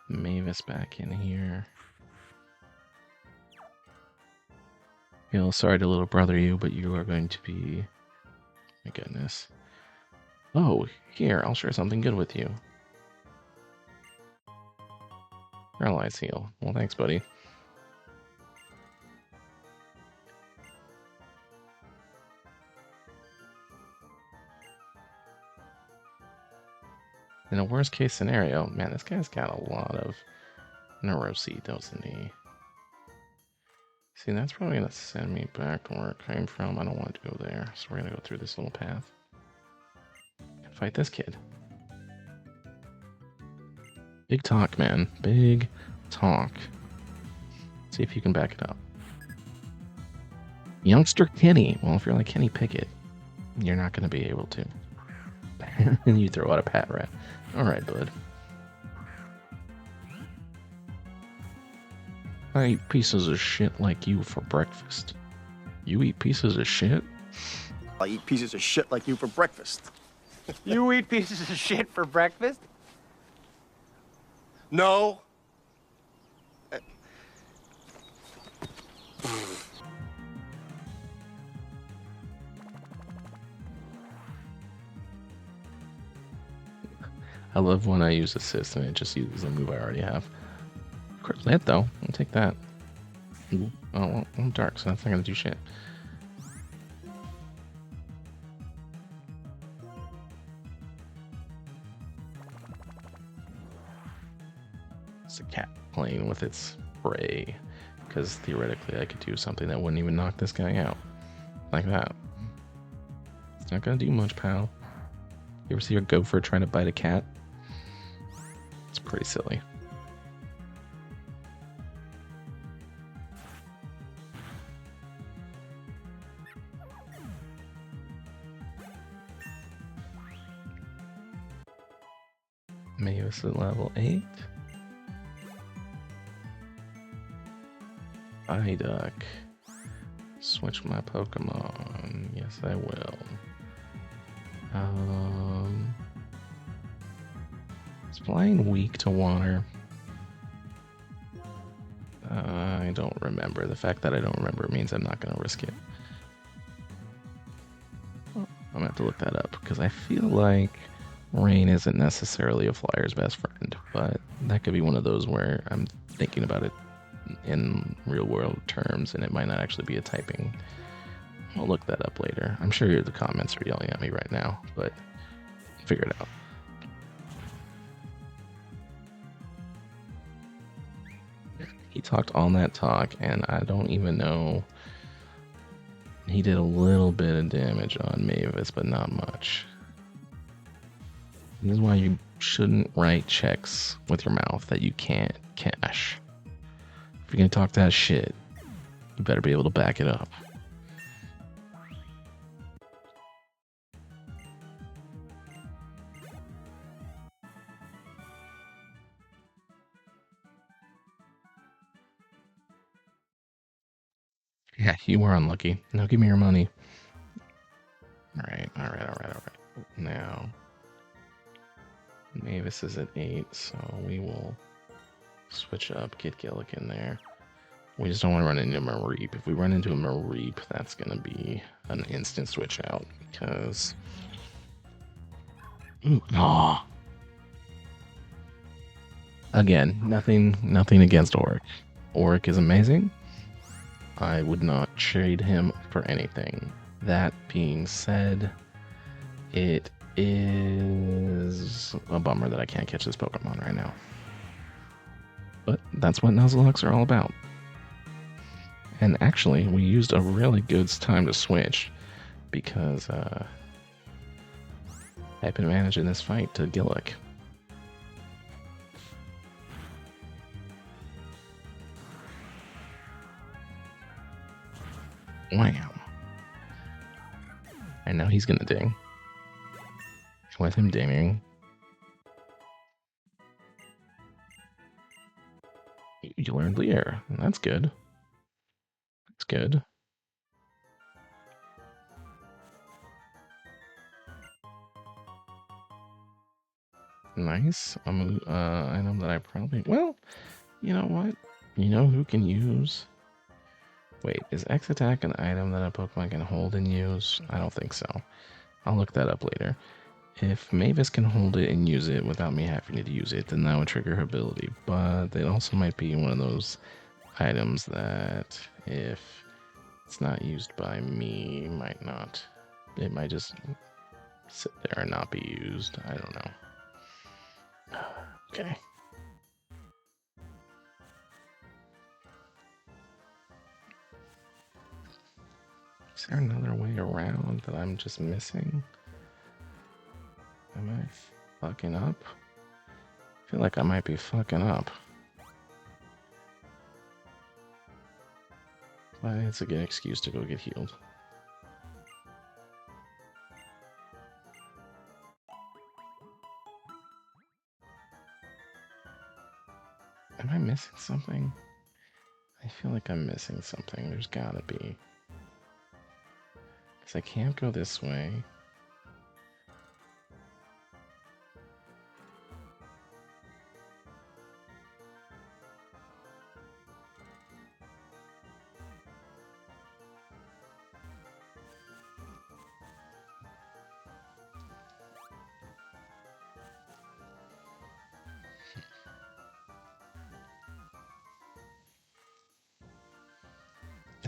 Mavis back in here. Sorry to little brother you, but you are going to be... My goodness. Oh, here, I'll share something good with you. Paralyze heal. Well, thanks, buddy. In a worst case scenario, man, this guy's got a lot of neurosis, doesn't he? See, that's probably going to send me back to where I came from. I don't want to go there, so we're going to go through this little path. And fight this kid. Big talk, man. Big talk. See if you can back it up. Youngster Kenny. Well, if you're like Kenny Pickett, you're not going to be able to. And you throw out a pat rat. Alright, bud. I eat pieces of shit like you for breakfast. You eat pieces of shit? I eat pieces of shit like you for breakfast. You eat pieces of shit for breakfast? No. I love when I use assist and it just uses a move I already have. Crit hit though, I'll take that. Ooh. Oh, well, I'm dark, so that's not gonna do shit. It's a cat playing with its prey, because theoretically I could do something that wouldn't even knock this guy out. Like that. It's not gonna do much, pal. You ever see a gopher trying to bite a cat? pretty silly. Mavis at level 8. Duck. Switch my Pokemon. Yes, I will. Is flying weak to water? I don't remember. The fact that I don't remember means I'm not going to risk it. I'm going to have to look that up because I feel like rain isn't necessarily a flyer's best friend, but that could be one of those where I'm thinking about it in real world terms and it might not actually be a typing. I'll look that up later. I'm sure the comments are yelling at me right now, but figure it out. He talked all that talk, and I don't even know. He did a little bit of damage on Mavis, but not much. This is why you shouldn't write checks with your mouth that you can't cash. If you're gonna talk that shit, you better be able to back it up. Yeah, you were unlucky. Now give me your money. Alright. Now, Mavis is at 8, so we will switch up, get Gillick in there. We just don't want to run into a Mareep. If we run into a Mareep, that's going to be an instant switch out, because... Again, nothing against Auric. Auric is amazing. I would not trade him for anything. That being said, it is a bummer that I can't catch this Pokemon right now. But that's what Nuzlocks are all about. And actually, we used a really good time to switch because I've been managing this fight to Gillick. Wham! And now he's gonna ding. With him dinging, you learned Leer. That's good. That's good. Nice. Item that I probably... Well, you know what? You know who can use... Wait, is X Attack an item that a Pokemon can hold and use? I don't think so. I'll look that up later. If Mavis can hold it and use it without me having to use it, then that would trigger her ability. But it also might be one of those items that if it's not used by me, might not. It might just sit there and not be used. I don't know. Okay. Is there another way around that I'm just missing? Am I fucking up? I feel like I might be fucking up. But it's a good excuse to go get healed. Am I missing something? I feel like I'm missing something. There's gotta be. Because I can't go this way.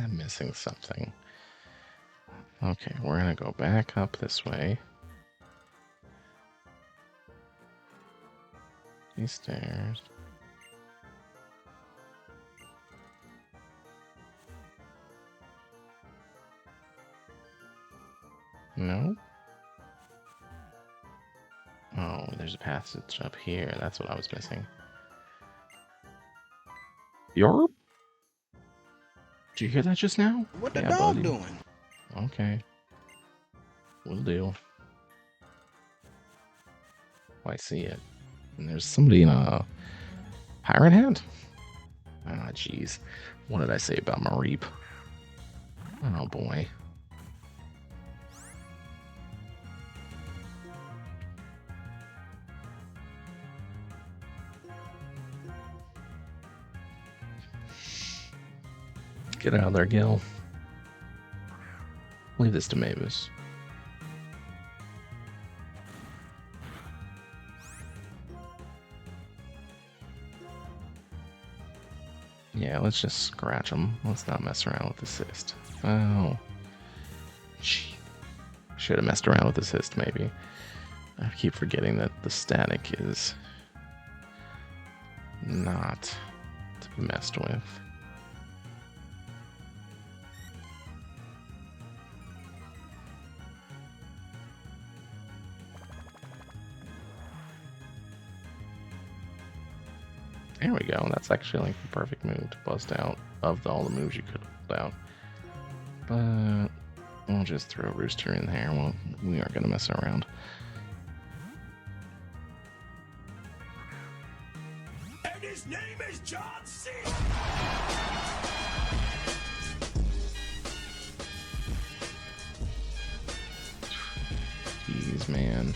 I'm missing something. Okay, we're gonna go back up this way. These stairs. No? Oh, there's there's a passage up here. That's what I was missing. Yarp? Did you hear that just now? What the dog buddy. doing? Okay. Will do. Oh, I see it. And there's somebody in a pirate hat? Ah, jeez. What did I say about my reap? Oh, boy. Get out of there, Gil. Leave this to Mavis. Yeah, let's just scratch him. Let's not mess around with the cyst. Oh. Gee. Should have messed around with the cyst, maybe. I keep forgetting that the static is not to be messed with. There we go. That's actually like the perfect move to bust out of all the moves you could have pulled out. But we'll just throw Rooster in there. Well, we aren't going to mess around. And his name is John Cena. Jeez, man.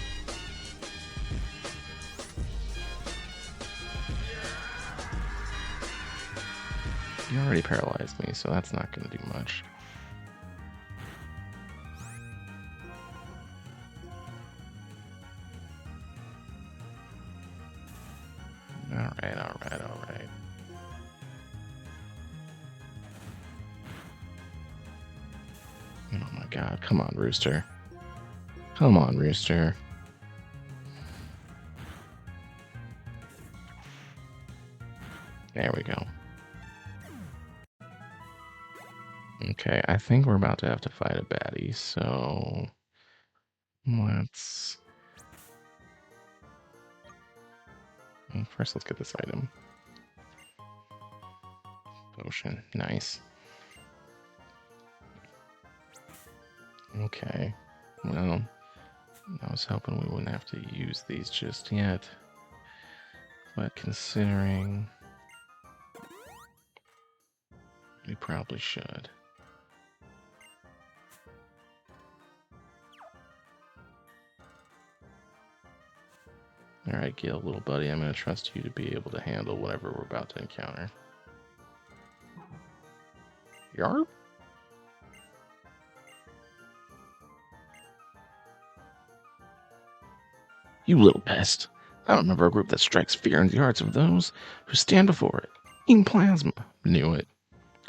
You already paralyzed me, so that's not going to do much. Alright, alright, alright. Oh my god, come on, Rooster. Come on, Rooster. There we go. Okay, I think we're about to have to fight a baddie, so let's... First, let's get this item. Potion, nice. Okay, well, I was hoping we wouldn't have to use these just yet, but considering we probably should. Alright, Gil, little buddy, I'm going to trust you to be able to handle whatever we're about to encounter. Yarp? You little pest. I don't remember a group that strikes fear in the hearts of those who stand before it. Eating plasma. Knew it.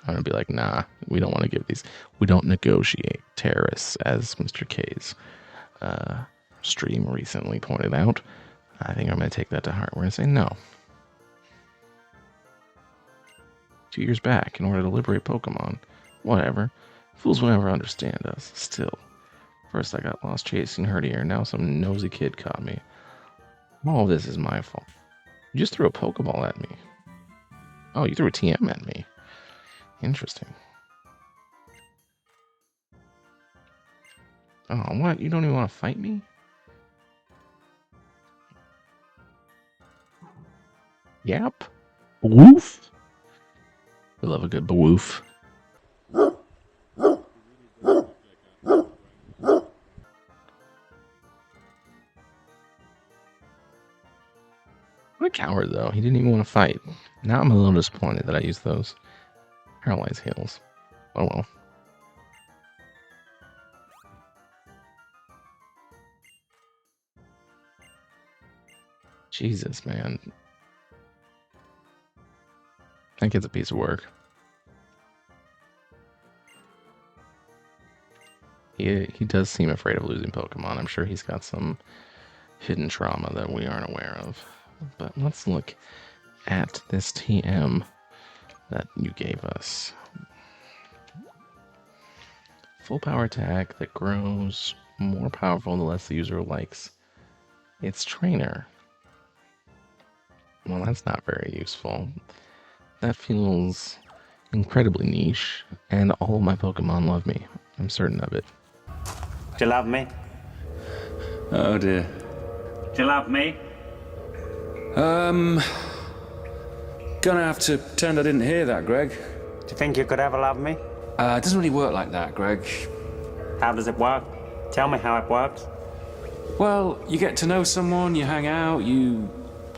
I'm going to be like, nah, we don't want to give these. We don't negotiate terrorists, as Mr. K's stream recently pointed out. I think I'm going to take that to heart. We're going to say no. 2 years back, in order to liberate Pokemon. Whatever. Fools will never understand us. Still. First I got lost chasing Herdier, now some nosy kid caught me. All of this is my fault. You just threw a Pokeball at me. Oh, you threw a TM at me. Interesting. Oh, what? You don't even want to fight me? Yep. Woof. We love a good woof. What a coward, though. He didn't even want to fight. Now I'm a little disappointed that I used those paralyzed heals. Oh well. Jesus, man. That kid's a piece of work. He does seem afraid of losing Pokemon. I'm sure he's got some hidden trauma that we aren't aware of. But let's look at this TM that you gave us. Full power attack that grows more powerful the less the user likes its trainer. Well, that's not very useful. That feels incredibly niche, and all of my Pokemon love me. I'm certain of it. Do you love me? Oh dear. Do you love me? Gonna have to pretend I didn't hear that, Gregg. Do you think you could ever love me? It doesn't really work like that, Gregg. How does it work? Tell me how it works. Well, you get to know someone, you hang out, you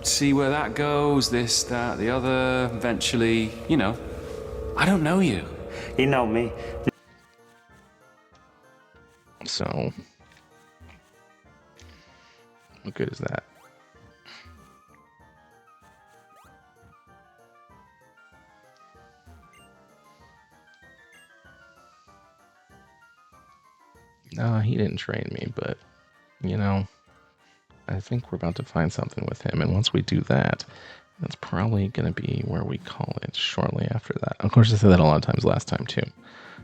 see where that goes, this, that, the other. Eventually, you know, I don't know you. You know me. So, what good is that? No, he didn't train me, but, you know, I think we're about to find something with him. And once we do that, that's probably going to be where we call it shortly after that. Of course, I said that a lot of times last time, too.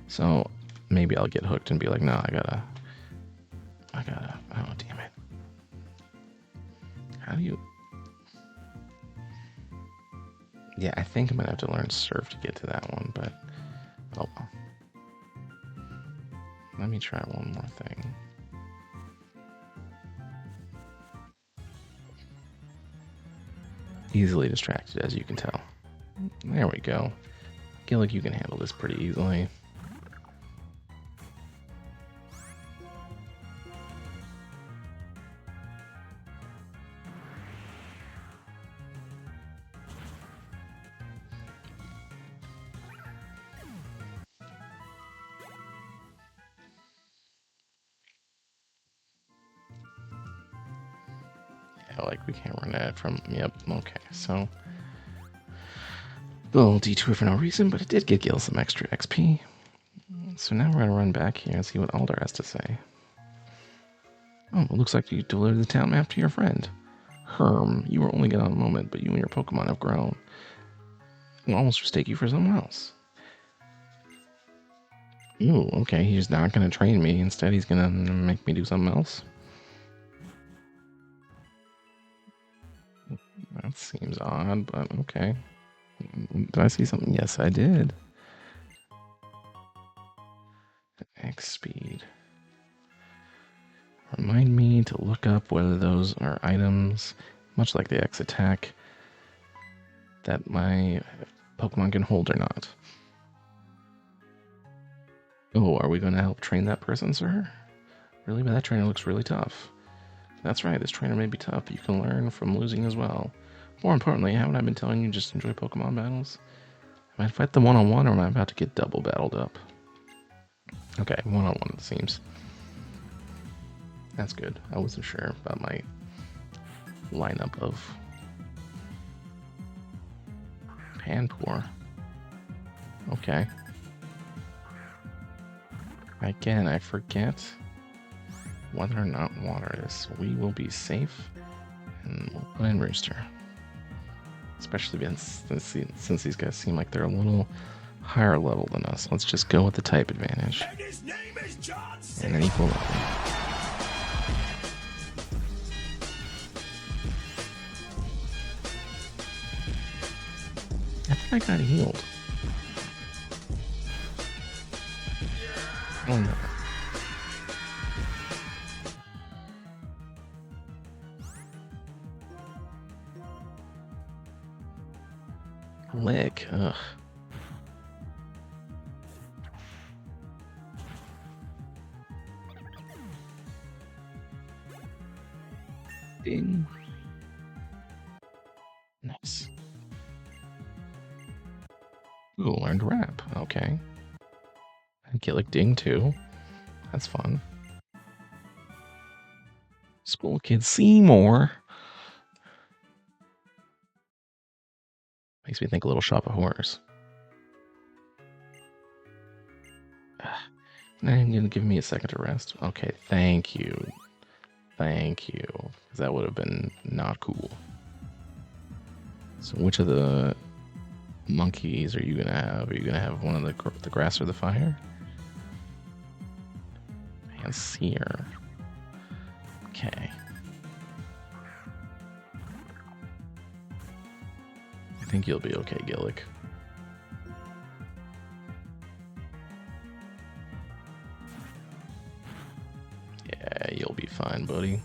So maybe I'll get hooked and be like, no, I gotta, oh, damn it. How do you... Yeah, I think I might have to learn Surf to get to that one, but, oh well. Let me try one more thing. Easily distracted, as you can tell. There we go. I feel like you can handle this pretty easily. Like we can't run that from, yep, okay, so a little detour for no reason, but it did get Gil some extra XP. So now we're gonna run back here and see what Alder has to say. Oh, it looks like you delivered the town map to your friend. Herm, you were only gone a moment, but you and your Pokemon have grown. I'll almost mistake you for someone else. Ooh, okay, he's not gonna train me, instead he's gonna make me do something else. That seems odd, but okay. Did I see something? Yes, I did. X speed. Remind me to look up whether those are items, much like the X attack, that my Pokemon can hold or not. Oh, are we going to help train that person, sir? Really? But that trainer looks really tough. That's right, this trainer may be tough, but you can learn from losing as well. More importantly, haven't I been telling you just enjoy Pokemon battles? Am I fight them one-on-one, or am I about to get double battled up? Okay, one-on-one it seems. That's good. I wasn't sure about my lineup of Panpour. Okay. Again, I forget whether or not water is. We will be safe, and we'll put in Rooster. Especially since these guys seem like they're a little higher level than us. Let's just go with the type advantage. And his name is John And an equal level. I think I got healed. Oh no. Lick, ugh. Ding. Nice. Ooh, learned rap. Okay. And get like ding too. That's fun. School kid Seymour. Makes me think a little shop of horrors. Now you're gonna give me a second to rest. Okay, thank you. Thank you. Because that would have been not cool. So which of the monkeys are you gonna have? Are you gonna have one of the grass or the fire? And seer. Okay. think you'll be okay, Gillick. Yeah, you'll be fine, buddy.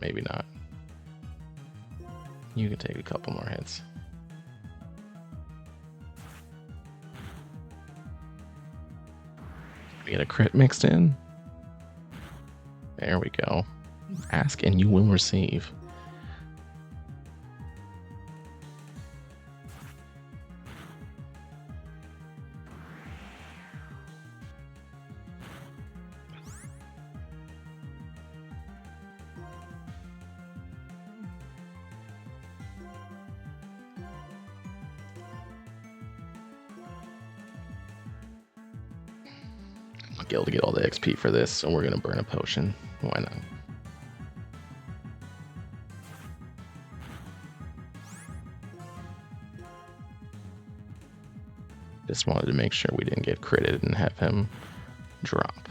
Maybe not. You can take a couple more hits. We get a crit mixed in. There we go. Ask and you will receive. Be able to get all the XP for this, so we're gonna burn a potion. Why not? Just wanted to make sure we didn't get critted and have him drop.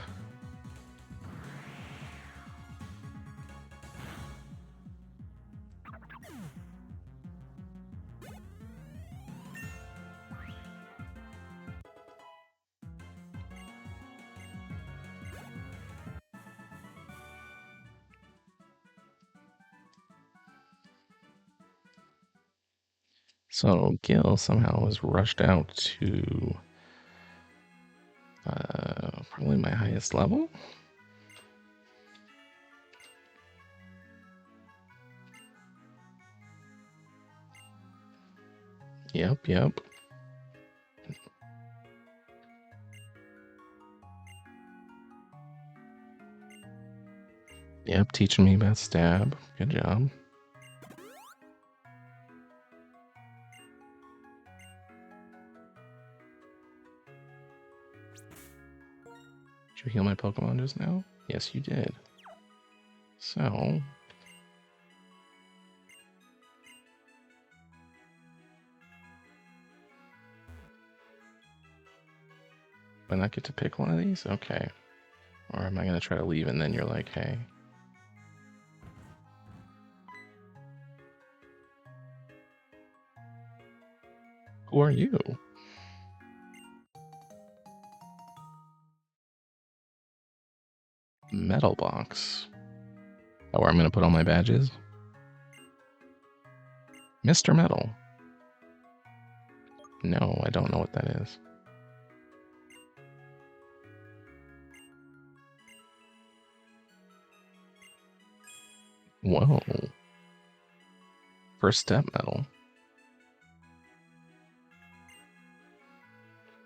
So Gil somehow was rushed out to probably my highest level. Yep. Yep, teaching me about stab. Good job. Did you heal my Pokemon just now? Yes, you did. So... do I not get to pick one of these? Okay. Or am I going to try to leave and then you're like, hey... who are you? Metal box. Oh, where I'm gonna put all my badges? Mr. Metal. No, I don't know what that is. Whoa. First step medal.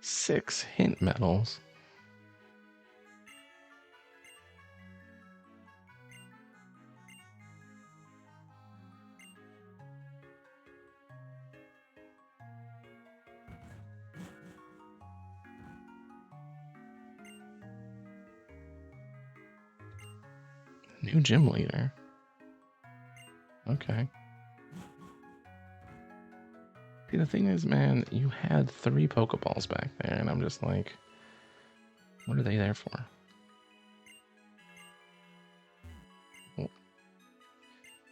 6 hint medals. New gym leader. Okay. See, the thing is, man, you had 3 Pokeballs back there, and I'm just like, what are they there for? Oh.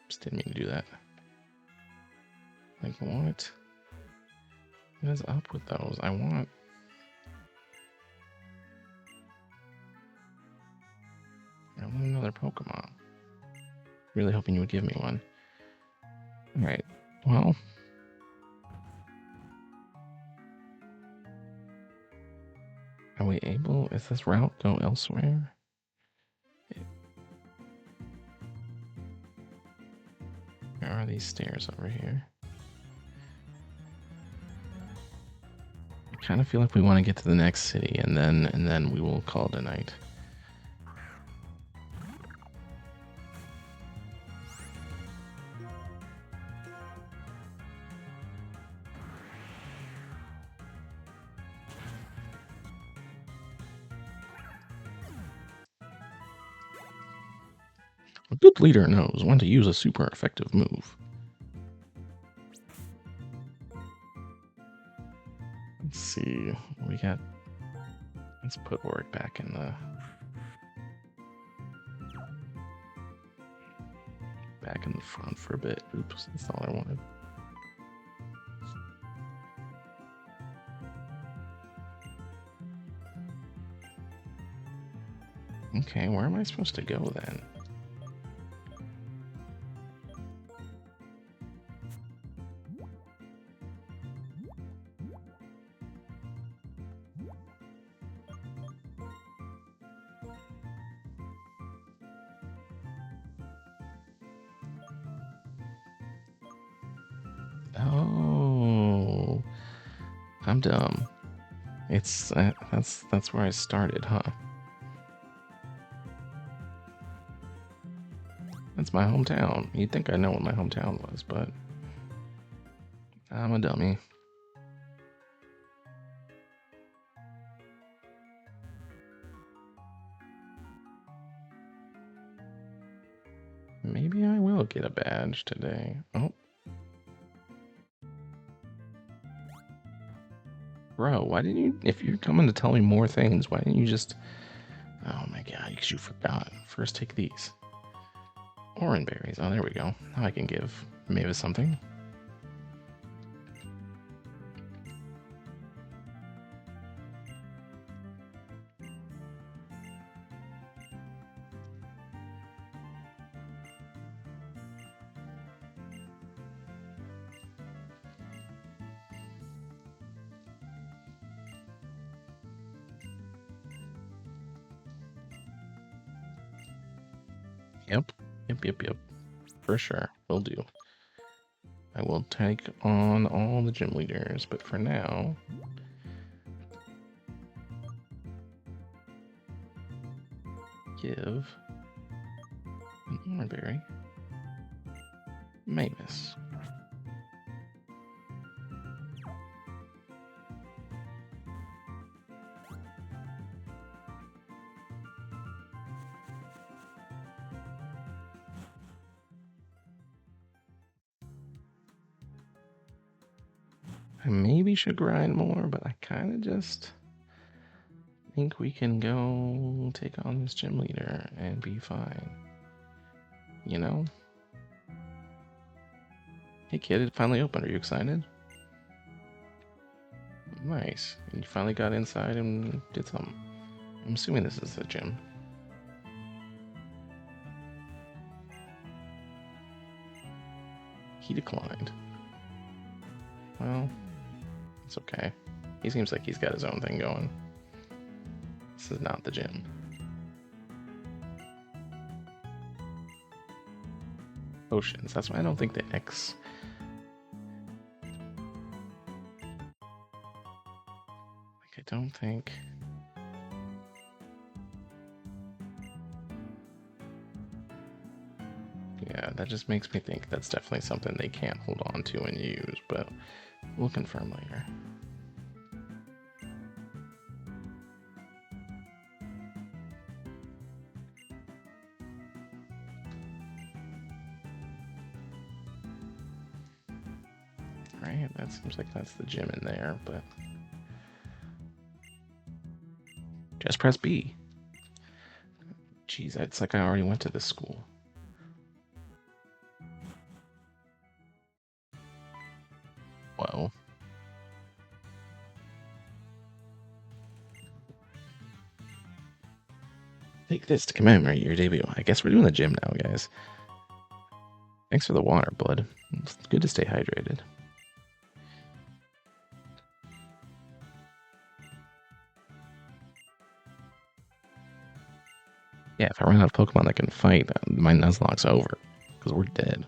Just didn't mean to do that. Like, what? What is up with those? I want... another Pokemon. Really hoping you would give me one. Alright, well... are we able... is this route go elsewhere? Where are these stairs over here? I kind of feel like we want to get to the next city and then we will call it a night. A good leader knows when to use a super effective move. Let's see. We got. Let's put Warwick back in the. Back in the front for a bit. Oops, that's not what I wanted. Okay, where am I supposed to go then? Oh, I'm dumb. It's that's where I started, huh? That's my hometown. You'd think I know what my hometown was, but I'm a dummy. Maybe I will get a badge today. Oh. Bro, why didn't you, if you're coming to tell me more things, why didn't you just, oh my god, because you forgot. First take these. Orange berries. Oh, there we go. Now I can give Mavis something. Yep. For sure. Will do. I will take on all the gym leaders, but for now... give... an orange berry. Mavis. I maybe should grind more, but I kind of just think we can go take on this gym leader and be fine. You know? Hey kid, it finally opened. Are you excited? Nice. And you finally got inside and did something. I'm assuming this is the gym. He declined. Well... it's okay. He seems like he's got his own thing going. This is not the gym. Oceans. That's why I don't think the X... like, I don't think... yeah, that just makes me think that's definitely something they can't hold on to and use, but we'll confirm later. Right, that seems like that's the gym in there, but... just press B. Jeez, it's like I already went to this school. Whoa. Take this to commemorate your debut. I guess we're doing the gym now, guys. Thanks for the water, bud. It's good to stay hydrated. Yeah, if I run out of Pokemon that can fight, my Nuzlocke's over. Because we're dead.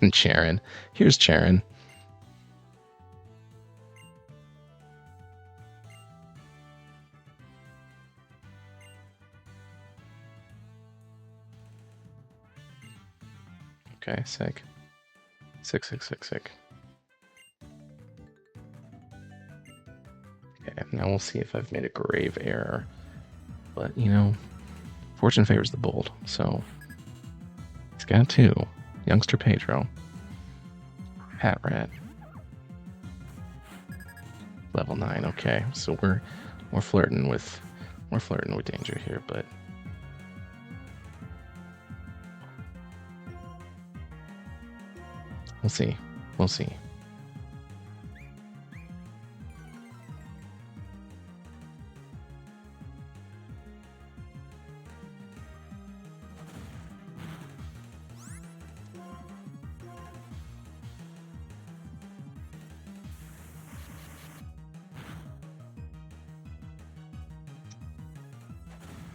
And Charon. Here's Charon. Okay, sick. Sick. Okay, now we'll see if I've made a grave error. But, you know, Fortune favors the bold, so he's got 2. Youngster Pedro. Hat Rat. Level 9, okay. So we're flirting with danger here, but we'll see. We'll see.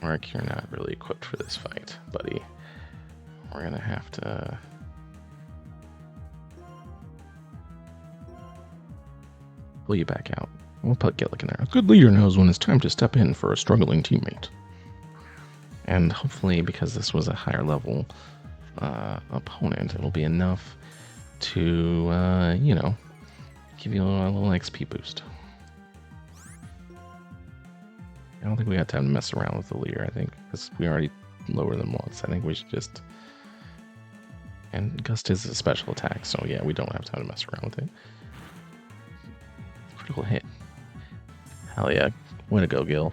Mark, you're not really equipped for this fight, buddy. We're gonna have to... pull you back out. We'll put Gillick in there. A good leader knows when it's time to step in for a struggling teammate. And hopefully, because this was a higher level opponent, it'll be enough to, you know, give you a little XP boost. I don't think we got time to mess around with the leader, I think, because we already lower them once. I think we should just... And Gust is a special attack, so yeah, we don't have time to mess around with it. Critical hit. Hell yeah. Way to go, Gil.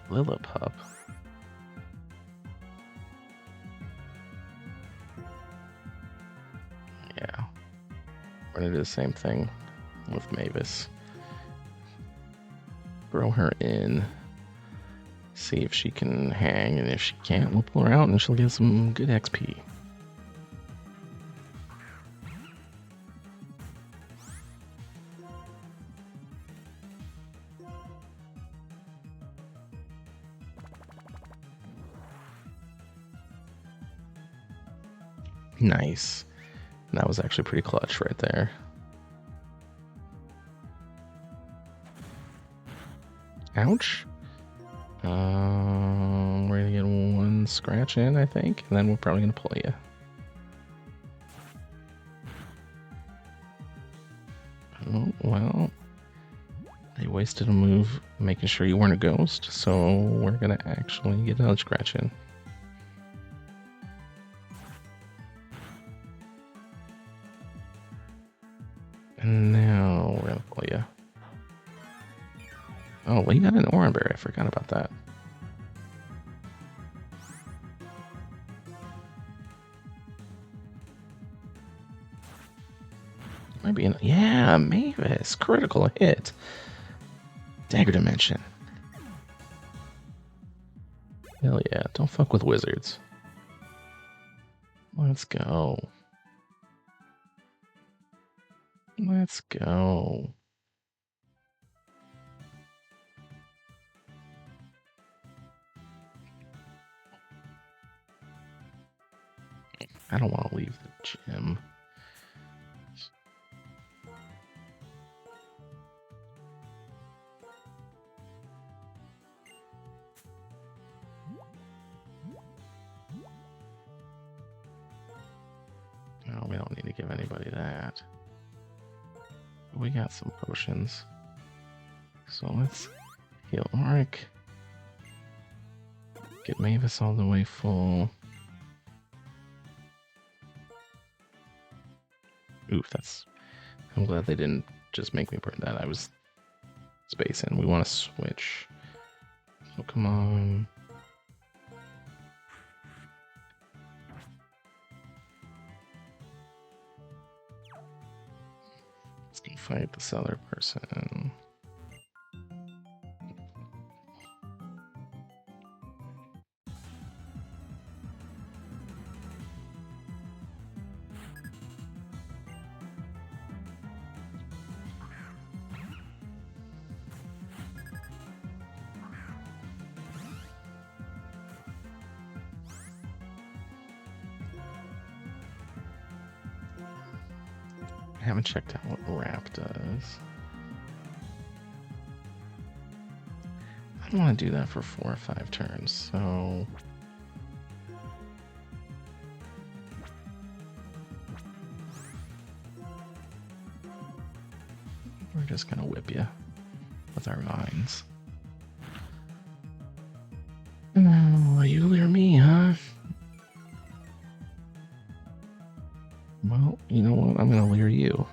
Lillipup. Yeah. We're gonna do the same thing with Mavis. Throw her in. See if she can hang, and if she can't, we'll pull her out and she'll get some good XP. Nice. That was actually pretty clutch right there. Ouch. We're gonna get 1 scratch in, I think, and then we're probably gonna pull you. Oh, well. They wasted a move making sure you weren't a ghost, so we're gonna actually get another scratch in. And now we're gonna pull you. Oh, well, you got an orange berry. I forgot about that. Might be yeah, Mavis. Critical hit. Dagger Dimension. Hell yeah. Don't fuck with wizards. Let's go. Let's go. I don't want to leave the gym. No, we don't need to give anybody that. We got some potions. So let's heal Auric. Get Mavis all the way full. Oof, that's... I'm glad they didn't just make me burn that. I was spacing. We want to switch. So come on. Let's go fight this other person. I haven't checked out what Wrap does. I want to do that for 4 or 5 turns, so... we're just gonna whip you with our vines. Oh, you lure me, huh? Well, you know what? I'm gonna lure you.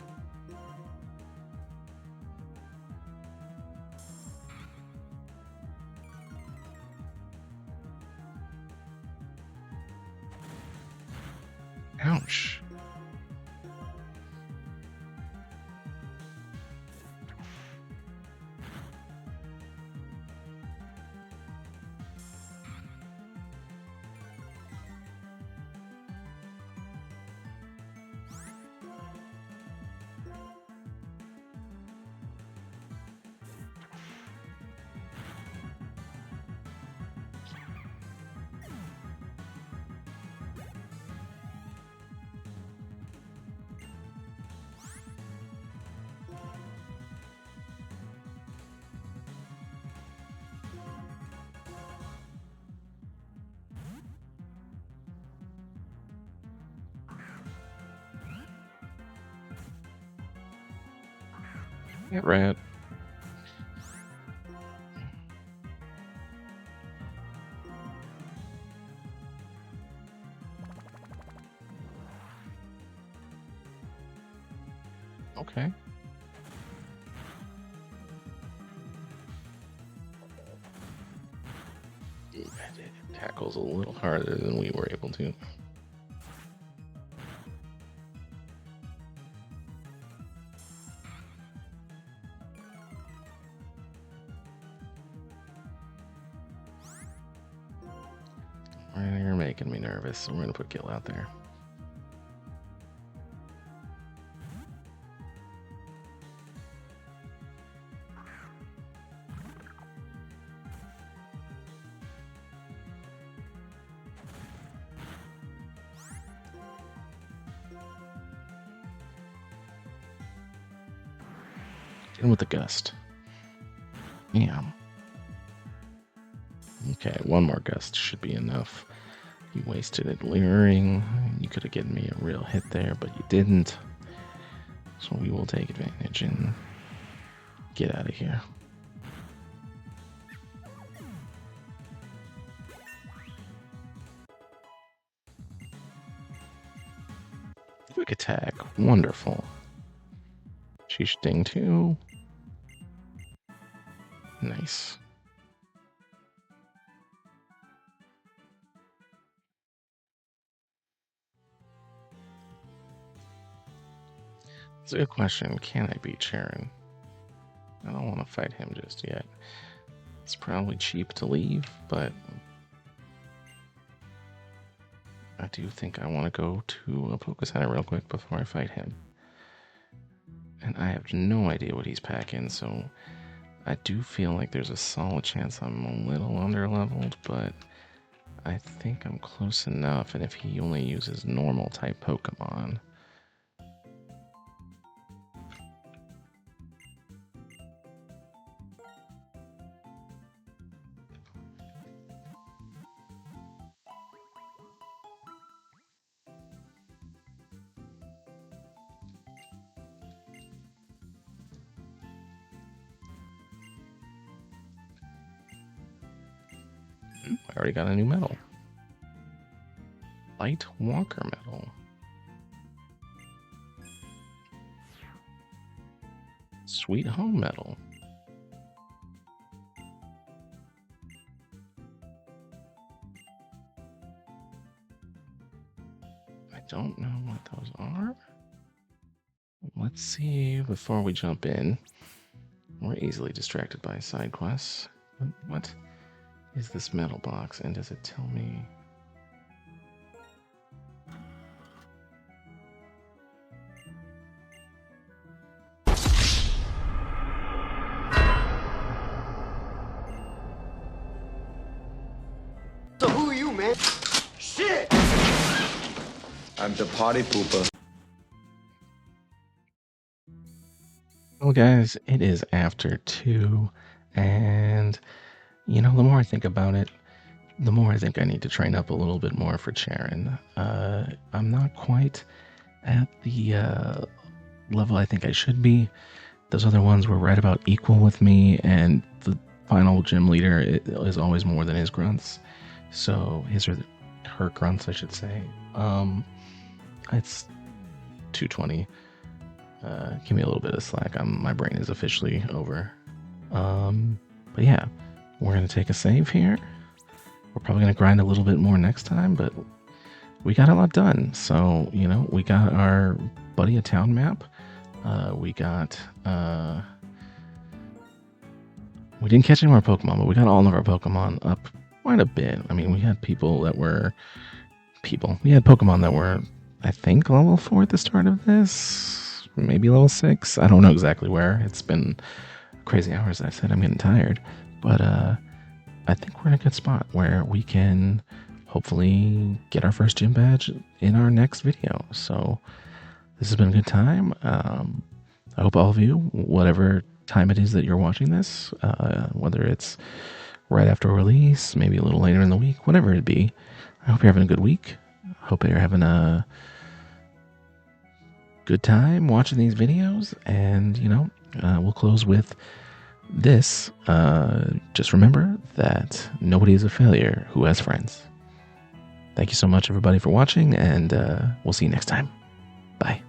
Ouch. Get rat. Okay. It tackles a little harder than we were able to. You're making me nervous, so we're gonna put Gil out there. In with the gust. Damn. Okay, one more gust should be enough. You wasted it luring. You could have given me a real hit there, but you didn't. So we will take advantage and get out of here. Quick attack. Wonderful. She sting too. Nice. It's a good question. Can I beat Sharon? I don't want to fight him just yet. It's probably cheap to leave, but I do think I want to go to a Poké Center real quick before I fight him. And I have no idea what he's packing, so I do feel like there's a solid chance I'm a little under-leveled, but I think I'm close enough, and if he only uses normal type Pokemon... I already got a new medal. Light Walker medal. Sweet Home medal. I don't know what those are. Let's see before we jump in. We're easily distracted by side quests. What is this metal box, and does it tell me? So who are you, man? Shit! I'm the party pooper. Well, guys, it is after 2, and You know, the more I think about it, the more I think I need to train up a little bit more for Charon. I'm not quite at the level I think I should be. Those other ones were right about equal with me, and the final gym leader is always more than his grunts. So his or her grunts, I should say. It's 220. Give me a little bit of slack. My brain is officially over. But yeah, we're gonna take a save here. We're probably gonna grind a little bit more next time, but we got a lot done. So, you know, we got our buddy a town map. We got we didn't catch any more Pokemon, but we got all of our Pokemon up quite a bit. I mean, we had we had Pokemon that were, I think, level 4 at the start of this, maybe level 6. I don't know exactly where. It's been crazy hours. I said I'm getting tired, but I think we're in a good spot where we can hopefully get our first gym badge in our next video. So this has been a good time. I hope all of you, whatever time it is that you're watching this, whether it's right after release, maybe a little later in the week, whatever it be, I hope you're having a good week. I hope you're having a good time watching these videos. And, you know, we'll close with this. Just remember that nobody is a failure who has friends. Thank you so much, everybody, for watching, and we'll see you next time. Bye.